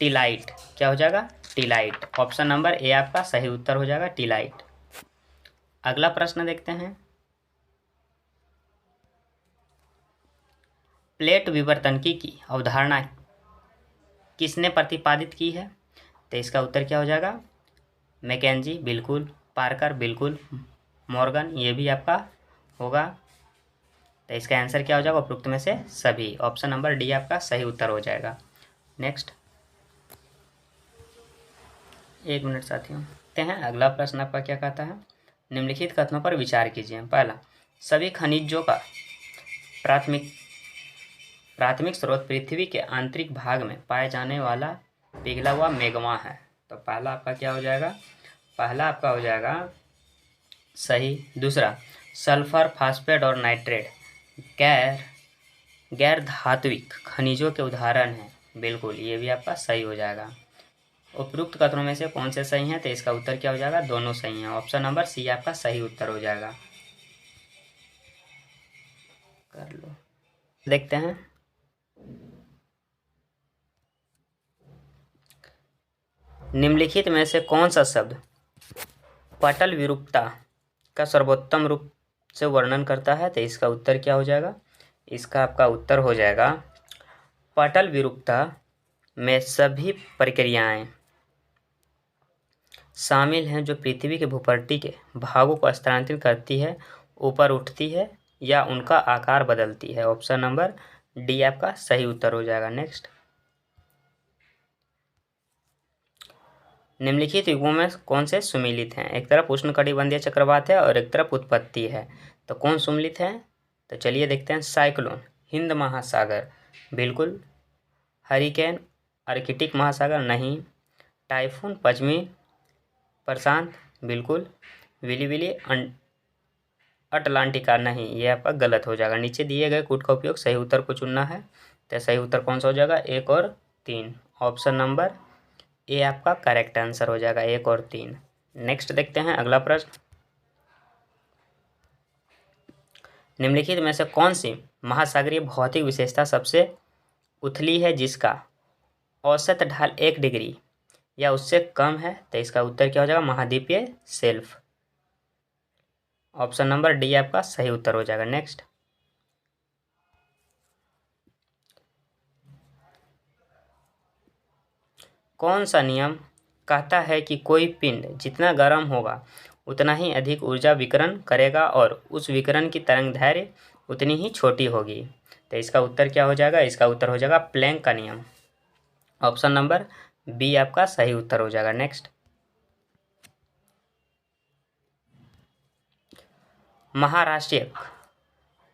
टीलाइट। क्या हो जाएगा? टीलाइट। ऑप्शन नंबर ए आपका सही उत्तर हो जाएगा, टीलाइट। अगला प्रश्न देखते हैं। प्लेट विवर्तनकी की अवधारणा किसने प्रतिपादित की है? तो इसका उत्तर क्या हो जाएगा? मैकेंजी, बिल्कुल। पार्कर, बिल्कुल। मॉर्गन, ये भी आपका होगा। तो इसका आंसर क्या हो जाएगा? उपयुक्त में से सभी, ऑप्शन नंबर डी आपका सही उत्तर हो जाएगा। नेक्स्ट, 1 मिनट साथियों, देखते हैं अगला प्रश्न आपका क्या कहता है। निम्नलिखित कथनों पर विचार कीजिए। पहला, सभी खनिजों का प्राथमिक स्रोत पृथ्वी के आंतरिक भाग में पाए जाने वाला पिघला हुआ मैग्मा है? तो पहला आपका क्या हो जाएगा? पहला आपका हो जाएगा सही। दूसरा, सल्फर, फास्फेट और नाइट्रेट गैर धात्विक खनिजों के उदाहरण हैं? बिल्कुल, ये भी आपका सही हो जाएगा। उपयुक्त कथनों में से कौन से सही हैं? तो इसका उत्तर क्या हो जाएगा? दोनों सही हैं, ऑप्शन नंबर सी आपका सही उत्तर हो जाएगा। कर लो, देखते हैं। निम्नलिखित में से कौन सा शब्द पटल विरूपता का सर्वोत्तम रूप से वर्णन करता है? तो इसका उत्तर क्या हो जाएगा? इसका आपका उत्तर हो जाएगा, पटल विरूपता में सभी प्रक्रियाएं शामिल हैं जो पृथ्वी के भूपट्टी के भागों को स्थानांतरित करती है, ऊपर उठती है या उनका आकार बदलती है। ऑप्शन नंबर डी आपका सही उत्तर हो जाएगा। नेक्स्ट, निम्नलिखित युगों में कौन से सुमिलित हैं? एक तरफ उष्णकटिबंधीय चक्रवात है और एक तरफ उत्पत्ति है, तो कौन सुमिलित है? तो चलिए देखते हैं। साइक्लोन, हिंद महासागर, बिल्कुल। हरिकेन, आर्कटिक महासागर, नहीं। टाइफून, पश्चिमी प्रशांत, बिल्कुल। विली अटलांटिका, नहीं, ये आपका गलत हो जाएगा। नीचे दिए गए कूट का उपयोग सही उत्तर को चुनना है, तो सही उत्तर कौन सा हो जाएगा? 1 और 3, ऑप्शन नंबर ए आपका करेक्ट आंसर हो जाएगा, 1 और 3। नेक्स्ट देखते हैं अगला प्रश्न। निम्नलिखित में से कौन सी महासागरीय भौतिक विशेषता सबसे उथली है जिसका औसत ढाल 1 डिग्री या उससे कम है? तो इसका उत्तर क्या हो जाएगा? महाद्वीपीय शेल्फ। ऑप्शन नंबर डी आपका सही उत्तर हो जाएगा। नेक्स्ट, कौन सा नियम कहता है कि कोई पिंड जितना गर्म होगा उतना ही अधिक ऊर्जा विकिरण करेगा और उस विकिरण की तरंगदैर्घ्य उतनी ही छोटी होगी? तो इसका उत्तर क्या हो जाएगा? इसका उत्तर हो जाएगा प्लैंक का नियम। ऑप्शन नंबर बी आपका सही उत्तर हो जाएगा। नेक्स्ट, महाराष्ट्र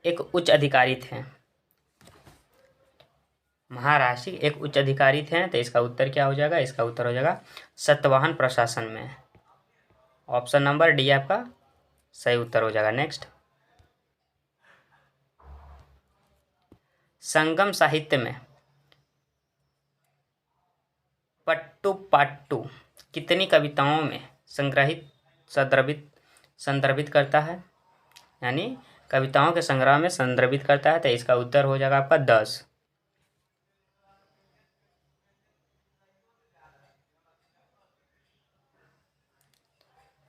एक उच्च अधिकारी थे। महाराष्ट्र एक उच्च अधिकारी थे, तो इसका उत्तर क्या हो जाएगा? इसका उत्तर हो जाएगा सतवाहन प्रशासन में। ऑप्शन नंबर डी आपका सही उत्तर हो जाएगा। नेक्स्ट, संगम साहित्य में पट्टू कितनी कविताओं में संदर्भित करता है? यानी कविताओं के संग्रह में संदर्भित करता है? तो इसका उत्तर हो जाएगा आपका 10।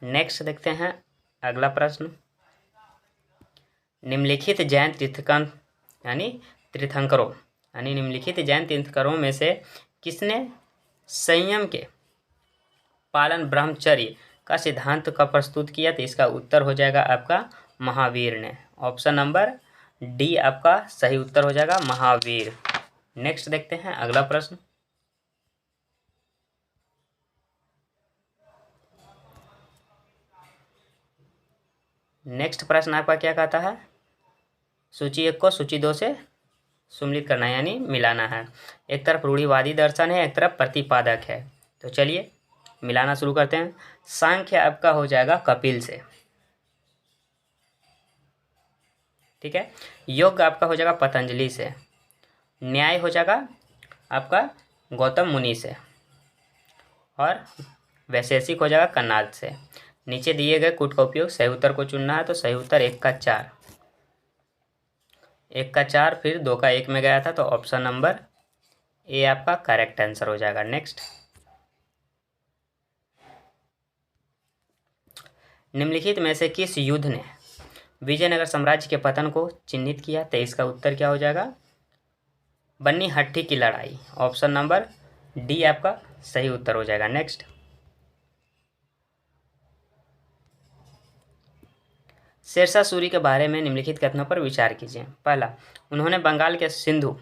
नेक्स्ट देखते हैं अगला प्रश्न। निम्नलिखित जैन तीर्थंकर निम्नलिखित जैन तीर्थंकरों में से किसने संयम के पालन ब्रह्मचर्य का सिद्धांत का प्रस्तुत किया? तो इसका उत्तर हो जाएगा आपका महावीर ने। ऑप्शन नंबर डी आपका सही उत्तर हो जाएगा, महावीर। नेक्स्ट देखते हैं अगला प्रश्न। नेक्स्ट प्रश्न आपका क्या कहता है? सूची 1 को सूची 2 से सम्मिलित करना है, यानी मिलाना है। एक तरफ रूढ़िवादी दर्शन है, एक तरफ प्रतिपादक है। तो चलिए मिलाना शुरू करते हैं। सांख्य आपका हो जाएगा कपिल से, ठीक है। योग आपका हो जाएगा पतंजलि से। न्याय हो जाएगा आपका गौतम मुनि से। और वैशेषिक हो जाएगा कन्नाद से। नीचे दिए गए कूट का उपयोग सही उत्तर को चुनना है। तो सही उत्तर 1 का 4, 1 का 4 फिर 2 का 1 में गया था। तो ऑप्शन नंबर ए आपका करेक्ट आंसर हो जाएगा। नेक्स्ट, निम्नलिखित में से किस युद्ध ने विजयनगर साम्राज्य के पतन को चिन्हित किया? तो इसका उत्तर क्या हो जाएगा? बन्नी हट्टी की लड़ाई। ऑप्शन नंबर डी आपका सही उत्तर हो जाएगा। नेक्स्ट, शेरशाह सूरी के बारे में निम्नलिखित कथनों पर विचार कीजिए। पहला, उन्होंने बंगाल के सिंधु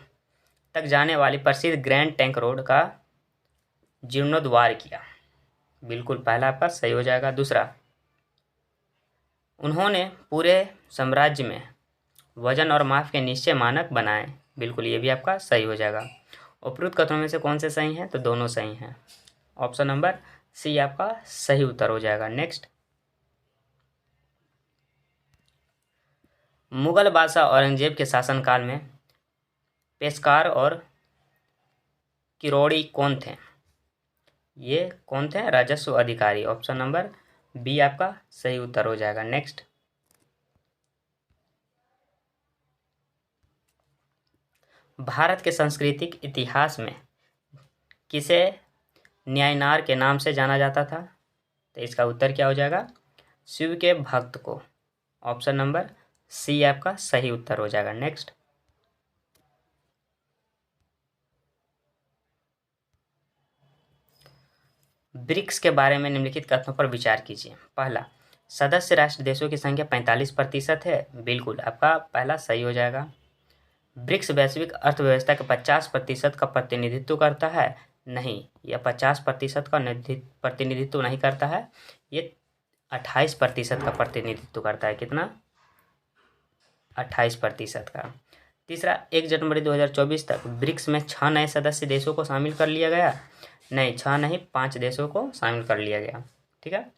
तक जाने वाली प्रसिद्ध ग्रैंड टैंक रोड का जीर्णोद्धार किया। बिल्कुल पहला आपका सही हो जाएगा। दूसरा, उन्होंने पूरे साम्राज्य में वजन और माप के निश्चय मानक बनाए। बिल्कुल ये भी आपका सही हो जाएगा। उपरोक्त कथनों में से कौन से सही हैं? तो दोनों सही हैं। ऑप्शन नंबर सी आपका सही उत्तर हो जाएगा। नेक्स्ट, मुगल बादशाह औरंगजेब के शासनकाल में पेशकार और किरोड़ी कौन थे? ये कौन थे? राजस्व अधिकारी। ऑप्शन नंबर बी आपका सही उत्तर हो जाएगा। नेक्स्ट, भारत के सांस्कृतिक इतिहास में किसे न्यायनार के नाम से जाना जाता था? तो इसका उत्तर क्या हो जाएगा? शिव के भक्त को। ऑप्शन नंबर सी आपका सही उत्तर हो जाएगा। नेक्स्ट, ब्रिक्स के बारे में निम्नलिखित कथनों पर विचार कीजिए। पहला, सदस्य राष्ट्र देशों की संख्या 45% है। बिल्कुल आपका पहला सही हो जाएगा। ब्रिक्स वैश्विक अर्थव्यवस्था के 50% का प्रतिनिधित्व करता है। नहीं, यह 50% का प्रतिनिधित्व नहीं करता है, ये 28% का प्रतिनिधित्व करता है। कितना? 28% का। तीसरा, 1 जनवरी 2024 तक ब्रिक्स में 6 नए सदस्य देशों को शामिल कर लिया गया। नहीं, 6 नहीं, 5 देशों को शामिल कर लिया गया। ठीक है,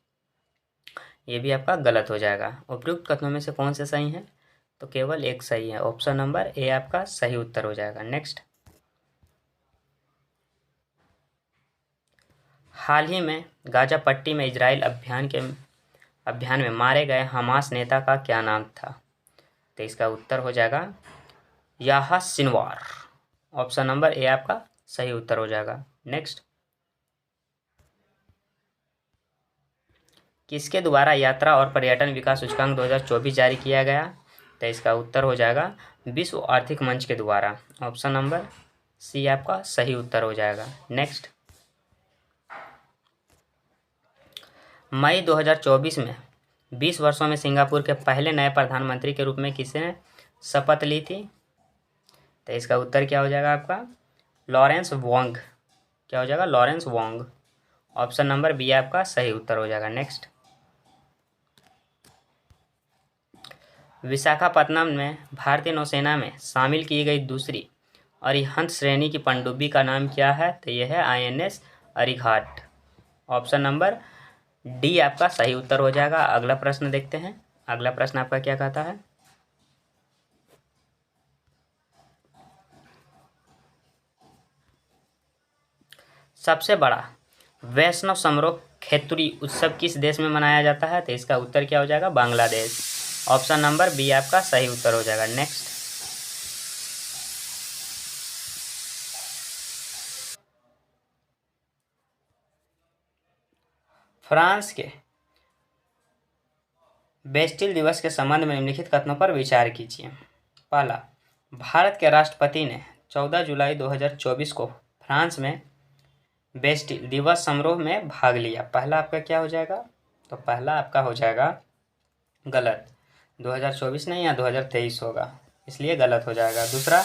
ये भी आपका गलत हो जाएगा। उपयुक्त कथनों में से कौन से सही हैं? तो केवल एक सही है। ऑप्शन नंबर ए आपका सही उत्तर हो जाएगा। नेक्स्ट, हाल ही में गाजा पट्टी में इजराइल अभियान में मारे गए हमास नेता का क्या नाम था? तो इसका उत्तर हो जाएगा याह्या सिनवार। ऑप्शन नंबर ए आपका सही उत्तर हो जाएगा। नेक्स्ट, किसके द्वारा यात्रा और पर्यटन विकास सूचकांक 2024 जारी किया गया? तो इसका उत्तर हो जाएगा विश्व आर्थिक मंच के द्वारा। ऑप्शन नंबर सी आपका सही उत्तर हो जाएगा। नेक्स्ट, मई 2024 में 20 वर्षों में सिंगापुर के पहले नए प्रधानमंत्री के रूप में किसने शपथ ली थी? तो इसका उत्तर क्या हो जाएगा आपका? Lawrence Wong. क्या हो जाएगा? Lawrence Wong. Option number B आपका सही उत्तर हो जाएगा। नेक्स्ट, विशाखापत्तनम में भारतीय नौसेना में शामिल की गई दूसरी अरिहंत श्रेणी की पनडुब्बी का नाम क्या है? तो यह है INS Arighat. Option number D आपका सही उत्तर हो जाएगा। अगला प्रश्न देखते हैं। अगला प्रश्न आपका क्या कहता है? सबसे बड़ा वैष्णव समारोह खेतुरी उत्सव किस देश में मनाया जाता है? तो इसका उत्तर क्या हो जाएगा? बांग्लादेश। ऑप्शन नंबर बी आपका सही उत्तर हो जाएगा। नेक्स्ट, फ्रांस के बेस्टिल दिवस के संबंध में निम्नलिखित कथनों पर विचार कीजिए। पहला, भारत के राष्ट्रपति ने 14 जुलाई 2024 को फ्रांस में बेस्टिल दिवस समारोह में भाग लिया। पहला आपका क्या हो जाएगा? तो पहला आपका हो जाएगा गलत, 2024 नहीं या 2023 होगा, इसलिए गलत हो जाएगा। दूसरा,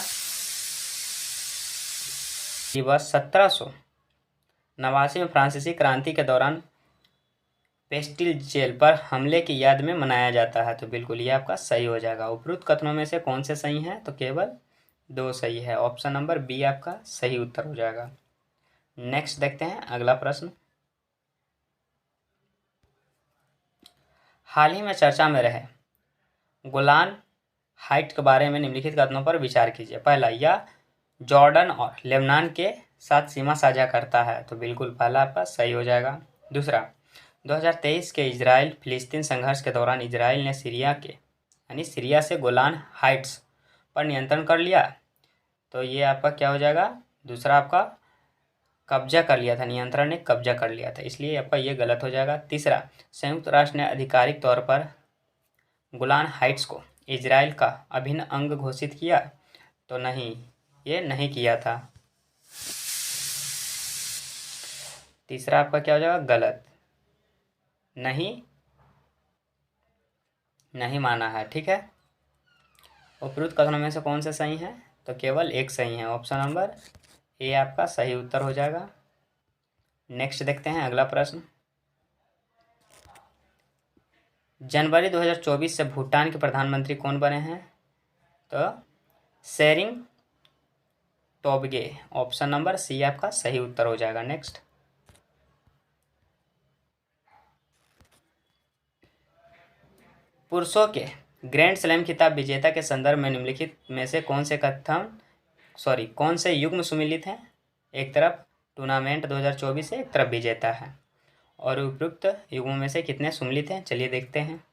दिवस 1789 में फ्रांसीसी क्रांति के दौरान बेस्टिल जेल पर हमले की याद में मनाया जाता है, तो बिल्कुल ये आपका सही हो जाएगा। उपरोक्त कथनों में से कौन से सही हैं? तो केवल 2 सही है, ऑप्शन नंबर बी आपका सही उत्तर हो जाएगा। नेक्स्ट देखते हैं अगला प्रश्न। हाल ही में चर्चा में रहे गोलान हाइट के बारे में निम्नलिखित कथनों पर विचार कीजिए। पहला, यह जॉर्डन और लेबनान के साथ सीमा साझा करता है, तो बिल्कुल पहला आपका सही हो जाएगा। दूसरा, 2023 के इजराइल फिलिस्तीन संघर्ष के दौरान इजराइल ने सीरिया से गोलान हाइट्स पर नियंत्रण कर लिया, तो ये आपका क्या हो जाएगा? दूसरा आपका कब्जा कर लिया था, नियंत्रण ने कब्जा कर लिया था, इसलिए आपका ये गलत हो जाएगा। तीसरा, संयुक्त राष्ट्र ने आधिकारिक तौर पर गोलान हाइट्स को इजराइल का अभिन्न अंग घोषित किया, तो नहीं, ये नहीं किया था। तीसरा आपका क्या हो जाएगा? गलत, नहीं माना है, ठीक है। उपरोक्त कथनों में से कौन से सही हैं? तो केवल एक सही है, ऑप्शन नंबर ए आपका सही उत्तर हो जाएगा। नेक्स्ट देखते हैं अगला प्रश्न। जनवरी 2024 से भूटान के प्रधानमंत्री कौन बने हैं? तो Tshering Tobgay, option number C आपका सही उत्तर हो जाएगा। नेक्स्ट, पुरुषों के ग्रैंड स्लैम खिताब विजेता के संदर्भ में निम्नलिखित में से कौन से युग्म सुमिलित हैं? एक तरफ टूर्नामेंट 2024 है, एक तरफ विजेता है, और उपयुक्त युग्मों में से कितने सुमिलित हैं? चलिए देखते हैं।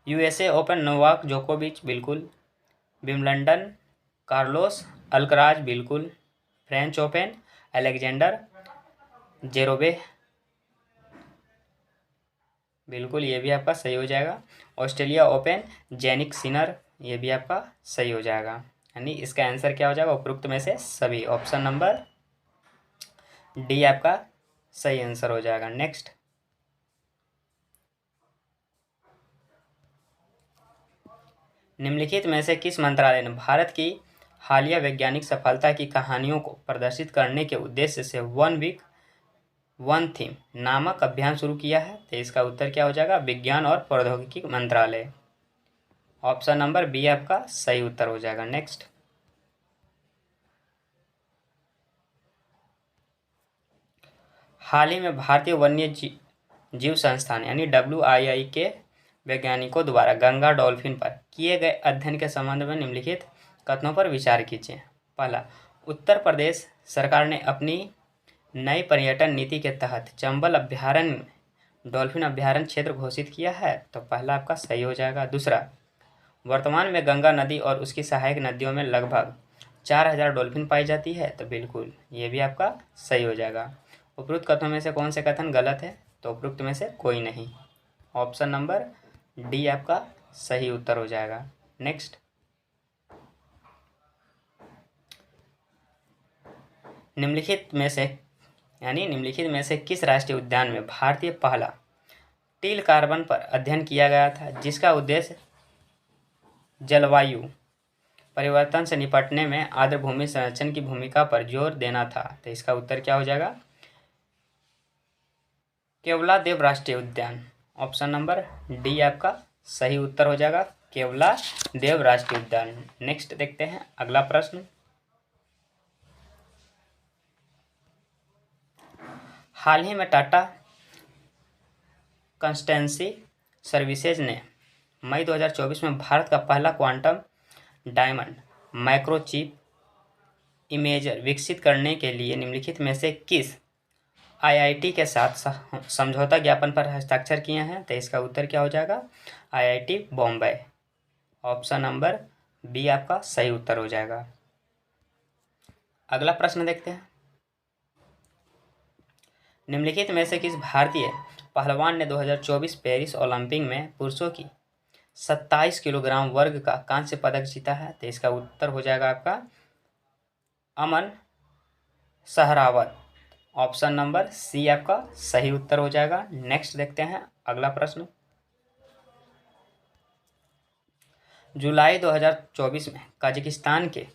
यूएसए ओपन नोवाक जोकोविच, बिल्कुल। विम्बलडन कार्लोस अल्कराज, बिल्कुल। फ्रेंच ओपन अलेक्जेंडर जेरोबे, बिल्कुल ये भी आपका सही हो जाएगा। ऑस्ट्रेलिया ओपन जेनिक सिनर, ये भी आपका सही हो जाएगा। यानी इसका आंसर क्या हो जाएगा? उपरोक्त में से सभी, ऑप्शन नंबर डी आपका सही आंसर हो जाएगा। नेक्स्ट, निम्नलिखित में से किस मंत्रालय ने भारत की हालिया वैज्ञानिक सफलता की कहानियों को प्रदर्शित करने के उद्देश्य से 1 वीक 1 थीम नामक अभियान शुरू किया है? तो इसका उत्तर क्या हो जाएगा? विज्ञान और प्रौद्योगिकी मंत्रालय, ऑप्शन नंबर बी आपका सही उत्तर हो जाएगा। नेक्स्ट, हाल ही में भारतीय वन्य जीव संस्थान यानी WII के वैज्ञानिकों द्वारा गंगा डॉल्फिन पर किए गए अध्ययन के संबंध में निम्नलिखित कथनों पर विचार कीजिए। पहला, उत्तर प्रदेश सरकार ने अपनी नई पर्यटन नीति के तहत चंबल अभ्यारण्य डॉल्फिन अभ्यारण्य क्षेत्र घोषित किया है, तो पहला आपका सही हो जाएगा। दूसरा, वर्तमान में गंगा नदी और उसकी सहायक नदियों में लगभग 4000 डॉल्फिन पाई जाती है, तो बिल्कुल ये भी आपका सही हो जाएगा। उपरोक्त कथनों में से कौन से कथन गलत है? तो उपरोक्त में से कोई नहीं, ऑप्शन नंबर डी आपका सही उत्तर हो जाएगा। नेक्स्ट, निम्नलिखित में से किस राष्ट्रीय उद्यान में भारतीय पहला टील कार्बन पर अध्ययन किया गया था, जिसका उद्देश्य जलवायु परिवर्तन से निपटने में आर्द्र भूमि संरक्षण की भूमिका पर जोर देना था? तो इसका उत्तर क्या हो जाएगा? केवलादेव राष्ट्रीय उद्यान, ऑप्शन नंबर डी आपका सही उत्तर हो जाएगा, केवलादेव राष्ट्रीय उद्यान। नेक्स्ट देखते हैं अगला प्रश्न। हाल ही में टाटा कंसल्टेंसी सर्विसेज ने मई 2024 में भारत का पहला क्वांटम डायमंड माइक्रोचिप इमेजर विकसित करने के लिए निम्नलिखित में से किस आईआईटी के साथ समझौता ज्ञापन पर हस्ताक्षर किए हैं? तो इसका उत्तर क्या हो जाएगा? IIT Bombay. Option number B आपका सही उत्तर हो जाएगा। अगला प्रश्न देखते हैं। निम्नलिखित में से किस भारतीय पहलवान ने 2024 पेरिस ओलंपिक में पुरुषों की 27 किलोग्राम वर्ग का कांस्य पदक जीता है? तो इसका उत्तर हो जाएगा आपका अमन सहरावत। ऑप्शन नंबर सी आपका सही उत्तर हो जाएगा। नेक्स्ट देखते हैं अगला प्रश्न। जुलाई 2024 में कजाकिस्तान के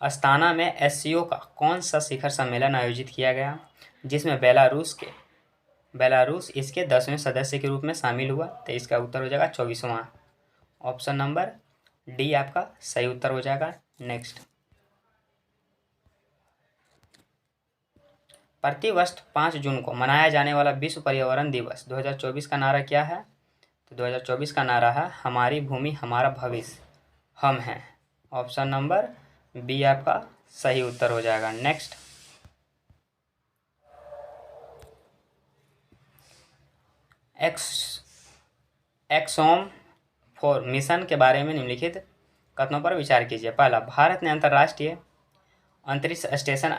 अस्ताना में एससीओ का कौन सा शिखर सम्मेलन आयोजित किया गया, जिसमें बेलारूस इसके 10वें सदस्य के रूप में शामिल हुआ? तो इसका उत्तर हो जाएगा 24वां। ऑप्शन नंबर डी आपका सही उत्तर हो जाएगा। नेक्स्ट, प्रतिवर्ष 5 जून को मनाया जाने वाला विश्व पर्यावरण दिवस 2024 का नारा क्या है? तो 2024 का नारा है हमारी भूमि हमारा भविष्य, हम हैं। ऑप्शन नंबर बी आपका सही उत्तर हो जाएगा। नेक्स्ट, एक्सोम 4 मिशन के बारे में निम्नलिखित कथनों पर विचार कीजिए। पहला, भारत ने अंतर्राष्ट्रीय अंतरिक्ष स्टेशन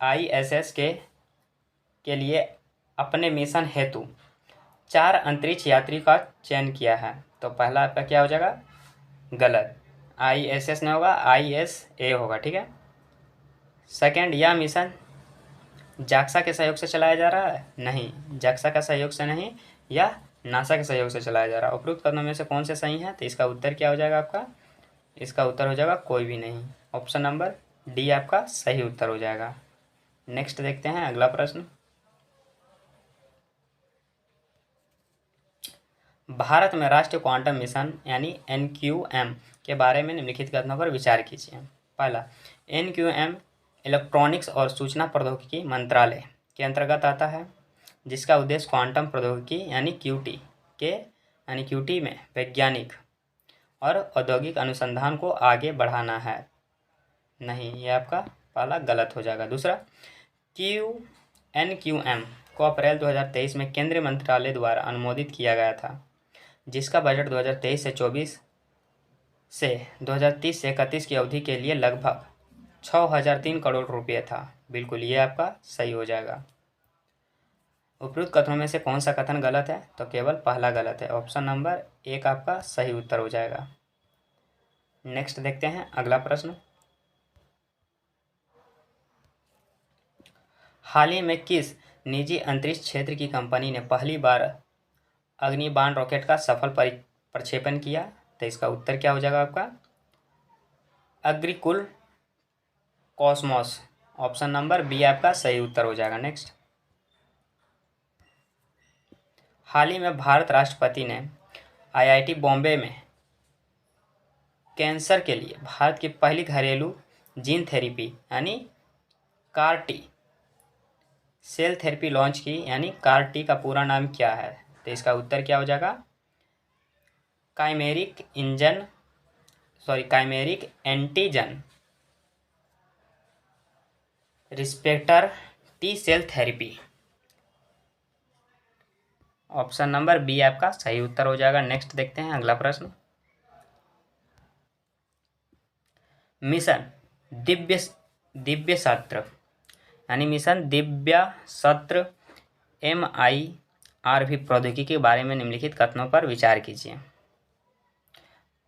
ISS के लिए अपने मिशन हेतु 4 अंतरिक्ष यात्री का चयन किया है। तो पहला आपका क्या हो जाएगा? गलत, ISS नहीं होगा, ISA होगा। ठीक है। सेकंड, यह मिशन जाक्सा के सहयोग से चलाया जा रहा है? नहीं, जाक्सा का सहयोग से नहीं, या नासा के सहयोग से चलाया जा रहा है। उपरोक्त कथनों में से कौन से सही है? तो इसका उत्तर क्या हो जाएगा आपका? इसका उत्तर हो जाएगा कोई भी नहीं। ऑप्शन नंबर डी आपका सही उत्तर हो जाएगा। नेक्स्ट देखते हैं अगला प्रश्न। भारत में राष्ट्रीय क्वांटम मिशन यानी NQM के बारे में निम्नलिखित कथनों पर विचार कीजिए। पहला, NQM इलेक्ट्रॉनिक्स और सूचना प्रौद्योगिकी मंत्रालय के अंतर्गत आता है, जिसका उद्देश्य क्वांटम प्रौद्योगिकी यानी QT में वैज्ञानिक और औद्योगिक अनुसंधान को आगे बढ़ाना है। नहीं, ये आपका पहला गलत हो जाएगा। दूसरा, NQM को अप्रैल 2023 में केंद्रीय मंत्रालय द्वारा अनुमोदित किया गया था, जिसका बजट 2023 से 24 से 2030 से 31 की अवधि के लिए लगभग 6003 करोड़ रुपये था। बिल्कुल, ये आपका सही हो जाएगा। उपरोक्त कथनों में से कौन सा कथन गलत है? तो केवल पहला गलत है। ऑप्शन नंबर 1 आपका सही उत्तर हो जाएगा। नेक्स्ट देखते हैं अगला प्रश्न। हाल ही में किस निजी अंतरिक्ष क्षेत्र की कंपनी ने पहली बार अग्निबाण रॉकेट का सफल प्रक्षेपण किया? तो इसका उत्तर क्या हो जाएगा आपका? अग्रिकुल कॉस्मोस। ऑप्शन नंबर बी आपका सही उत्तर हो जाएगा। नेक्स्ट, हाल ही में भारत राष्ट्रपति ने IIT बॉम्बे में कैंसर के लिए भारत की पहली घरेलू जीन थेरेपी यानी CAR-T सेल थेरेपी लॉन्च की, यानी CAR-T का पूरा नाम क्या है? तो इसका उत्तर क्या हो जाएगा? Chimeric antigen receptor T cell therapy. Option number B आपका सही उत्तर हो जाएगा। नेक्स्ट देखते हैं अगला प्रश्न। मिशन दिव्यास्त्र यानी मिशन दिव्यास्त्र MIRV प्रौद्योगिकी के बारे में निम्नलिखित कथनों पर विचार कीजिए।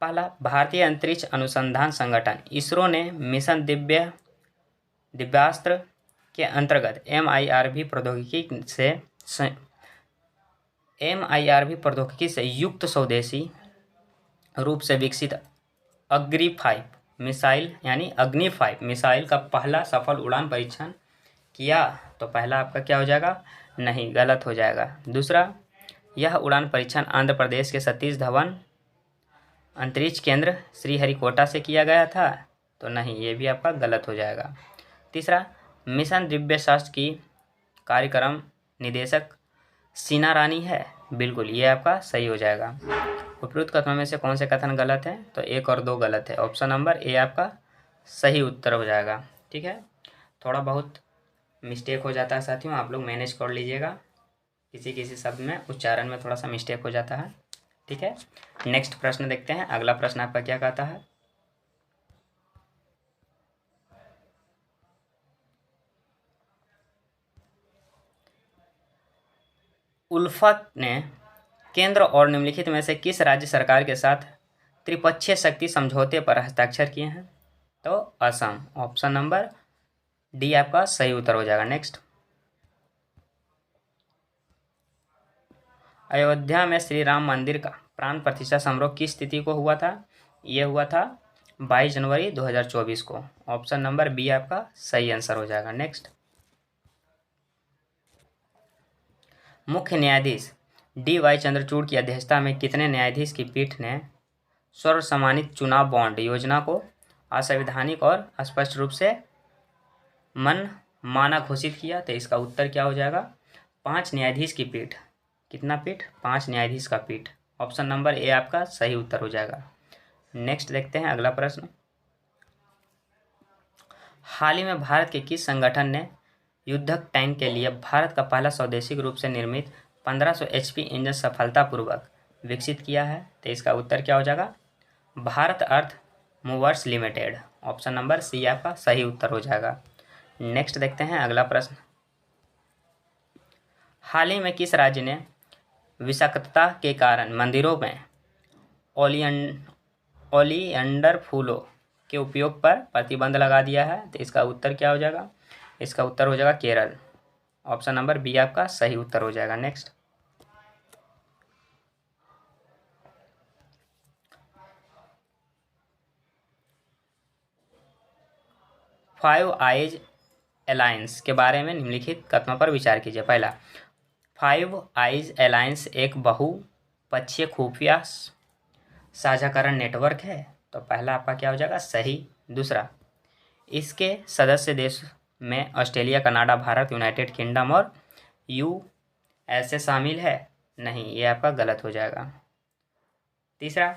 पहला, भारतीय अंतरिक्ष अनुसंधान संगठन इसरो ने मिशन दिव्यास्त्र के अंतर्गत MIRV प्रौद्योगिकी से युक्त स्वदेशी रूप से विकसित अग्नि-5 मिसाइल का पहला सफल उड़ान परीक्षण किया। तो पहला आपका क्या हो जाएगा? नहीं, गलत हो जाएगा। दूसरा, यह उड़ान परीक्षण आंध्र प्रदेश के सतीश धवन अंतरिक्ष केंद्र श्रीहरिकोटा से किया गया था। तो नहीं, ये भी आपका गलत हो जाएगा। तीसरा, मिशन दिव्यास्त्र की कार्यक्रम निदेशक सीना रानी है। बिल्कुल, ये आपका सही हो जाएगा। उपरोक्त कथनों में से कौन से कथन गलत है? तो 1 और 2 गलत है। ऑप्शन नंबर ए आपका सही उत्तर हो जाएगा। ठीक है, थोड़ा बहुत मिस्टेक हो जाता है साथियों, आप लोग मैनेज कर लीजिएगा, किसी किसी शब्द में उच्चारण में थोड़ा सा मिस्टेक हो जाता है। ठीक है, नेक्स्ट प्रश्न देखते हैं। अगला प्रश्न आपका क्या कहता है। उल्फत ने केंद्र और निम्नलिखित में से किस राज्य सरकार के साथ त्रिपक्षीय शक्ति समझौते पर हस्ताक्षर किए हैं। तो असम, ऑप्शन नंबर डी आपका सही उत्तर हो जाएगा। नेक्स्ट, अयोध्या में श्री राम मंदिर का प्राण प्रतिष्ठा समारोह किस तिथि को हुआ था। ये हुआ था 22 जनवरी 2024 को। ऑप्शन नंबर बी आपका सही आंसर हो जाएगा। नेक्स्ट, मुख्य न्यायाधीश डी.वाई. चंद्रचूड़ की अध्यक्षता में कितने न्यायाधीश की पीठ ने सर्व सम्मानित चुनाव बॉन्ड योजना को असंवैधानिक और स्पष्ट रूप से माना घोषित किया। तो इसका उत्तर क्या हो जाएगा, 5 न्यायाधीश की पीठ। कितना पीठ, 5 न्यायाधीश का पीठ। ऑप्शन नंबर ए आपका सही उत्तर हो जाएगा। नेक्स्ट देखते हैं अगला प्रश्न। हाल ही में भारत के किस संगठन ने युद्धक टैंक के लिए भारत का पहला स्वदेशी रूप से निर्मित 1500 HP इंजन सफलतापूर्वक विकसित किया है। तो इसका उत्तर क्या हो जाएगा, Bharat Earth Movers Limited. Option number C आपका सही उत्तर हो जाएगा। नेक्स्ट देखते हैं अगला प्रश्न। हाल ही में किस राज्य ने विषाक्तता के कारण मंदिरों में ओलियंडर फूलों के उपयोग पर प्रतिबंध लगा दिया है। तो इसका उत्तर क्या हो जाएगा, इसका उत्तर हो जाएगा केरल। ऑप्शन नंबर बी आपका सही उत्तर हो जाएगा। नेक्स्ट, फाइव आइज अलायंस के बारे में निम्नलिखित कथनों पर विचार कीजिए। पहला, फाइव आइज अलायंस एक बहुपक्षीय खुफिया साझाकरण नेटवर्क है। तो पहला आपका क्या हो जाएगा, सही। दूसरा, इसके सदस्य देश में Australia, Canada, Bharat, United kingdom और यूएसए शामिल है। नहीं, ये आपका गलत हो जाएगा। तीसरा,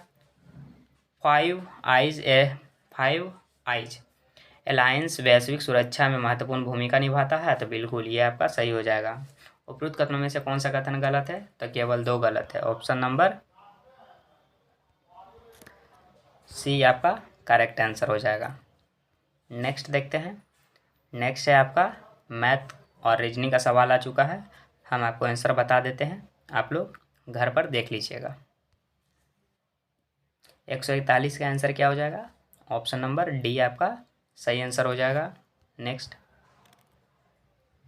फाइव आइज अलायंस वैश्विक सुरक्षा में महत्वपूर्ण भूमिका निभाता है। तो बिल्कुल ये आपका सही हो जाएगा। उपरोक्त कथनों में से कौन सा कथन गलत है। तो केवल 2 गलत है। ऑप्शन नंबर सी आपका करेक्ट आंसर हो जाएगा। नेक्स्ट देखते हैं। नेक्स्ट है आपका मैथ और रीजनिंग का सवाल आ चुका है। हम आपको आंसर बता देते हैं, आप लोग घर पर देख लीजिएगा। 141 का आंसर क्या हो जाएगा, ऑप्शन नंबर डी आपका सही आंसर हो जाएगा। नेक्स्ट,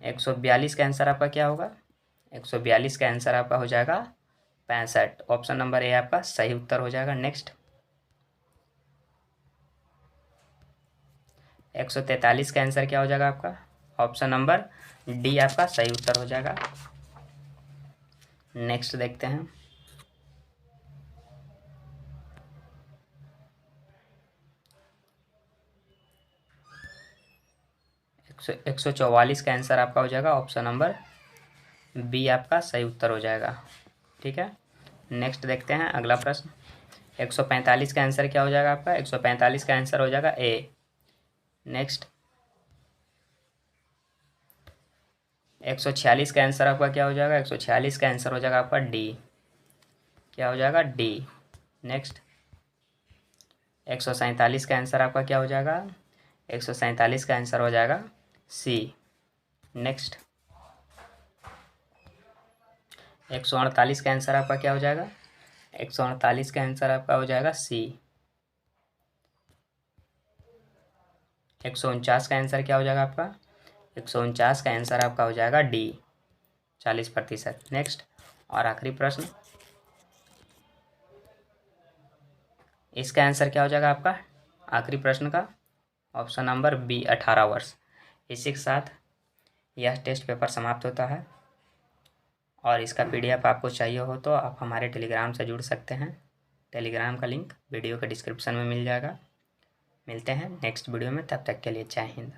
142 का आंसर आपका क्या होगा, 142 का आंसर आपका हो जाएगा 65। ऑप्शन नंबर ए आपका सही उत्तर हो जाएगा। नेक्स्ट, 143 का आंसर क्या हो जाएगा आपका, ऑप्शन नंबर डी आपका सही उत्तर हो जाएगा। नेक्स्ट देखते हैं। 144 का आंसर आपका हो जाएगा, ऑप्शन नंबर बी आपका सही उत्तर हो जाएगा। ठीक है, नेक्स्ट देखते हैं अगला प्रश्न। 145 का आंसर क्या हो जाएगा आपका, 145 का आंसर हो जाएगा ए। नेक्स्ट, 146 का आंसर आपका क्या हो जाएगा, 146 का आंसर हो जाएगा आपका डी। क्या हो जाएगा, डी। नेक्स्ट, 147 का आंसर आपका क्या हो जाएगा, 147 का आंसर हो जाएगा सी। नेक्स्ट, 148 का आंसर आपका क्या हो जाएगा, 148 का आंसर आपका हो जाएगा सी। 149 का आंसर क्या हो जाएगा आपका, 149 का आंसर आपका हो जाएगा डी, 40%। नेक्स्ट और आखिरी प्रश्न, इसका आंसर क्या हो जाएगा आपका आखिरी प्रश्न का, ऑप्शन नंबर बी 18 वर्ष। इसी के साथ यह टेस्ट पेपर समाप्त होता है और इसका PDF आपको चाहिए हो तो आप हमारे टेलीग्राम से जुड़ सकते हैं। टेलीग्राम का लिंक वीडियो के डिस्क्रिप्शन में मिल जाएगा। मिलते हैं नेक्स्ट वीडियो में, तब तक के लिए जय हिंद।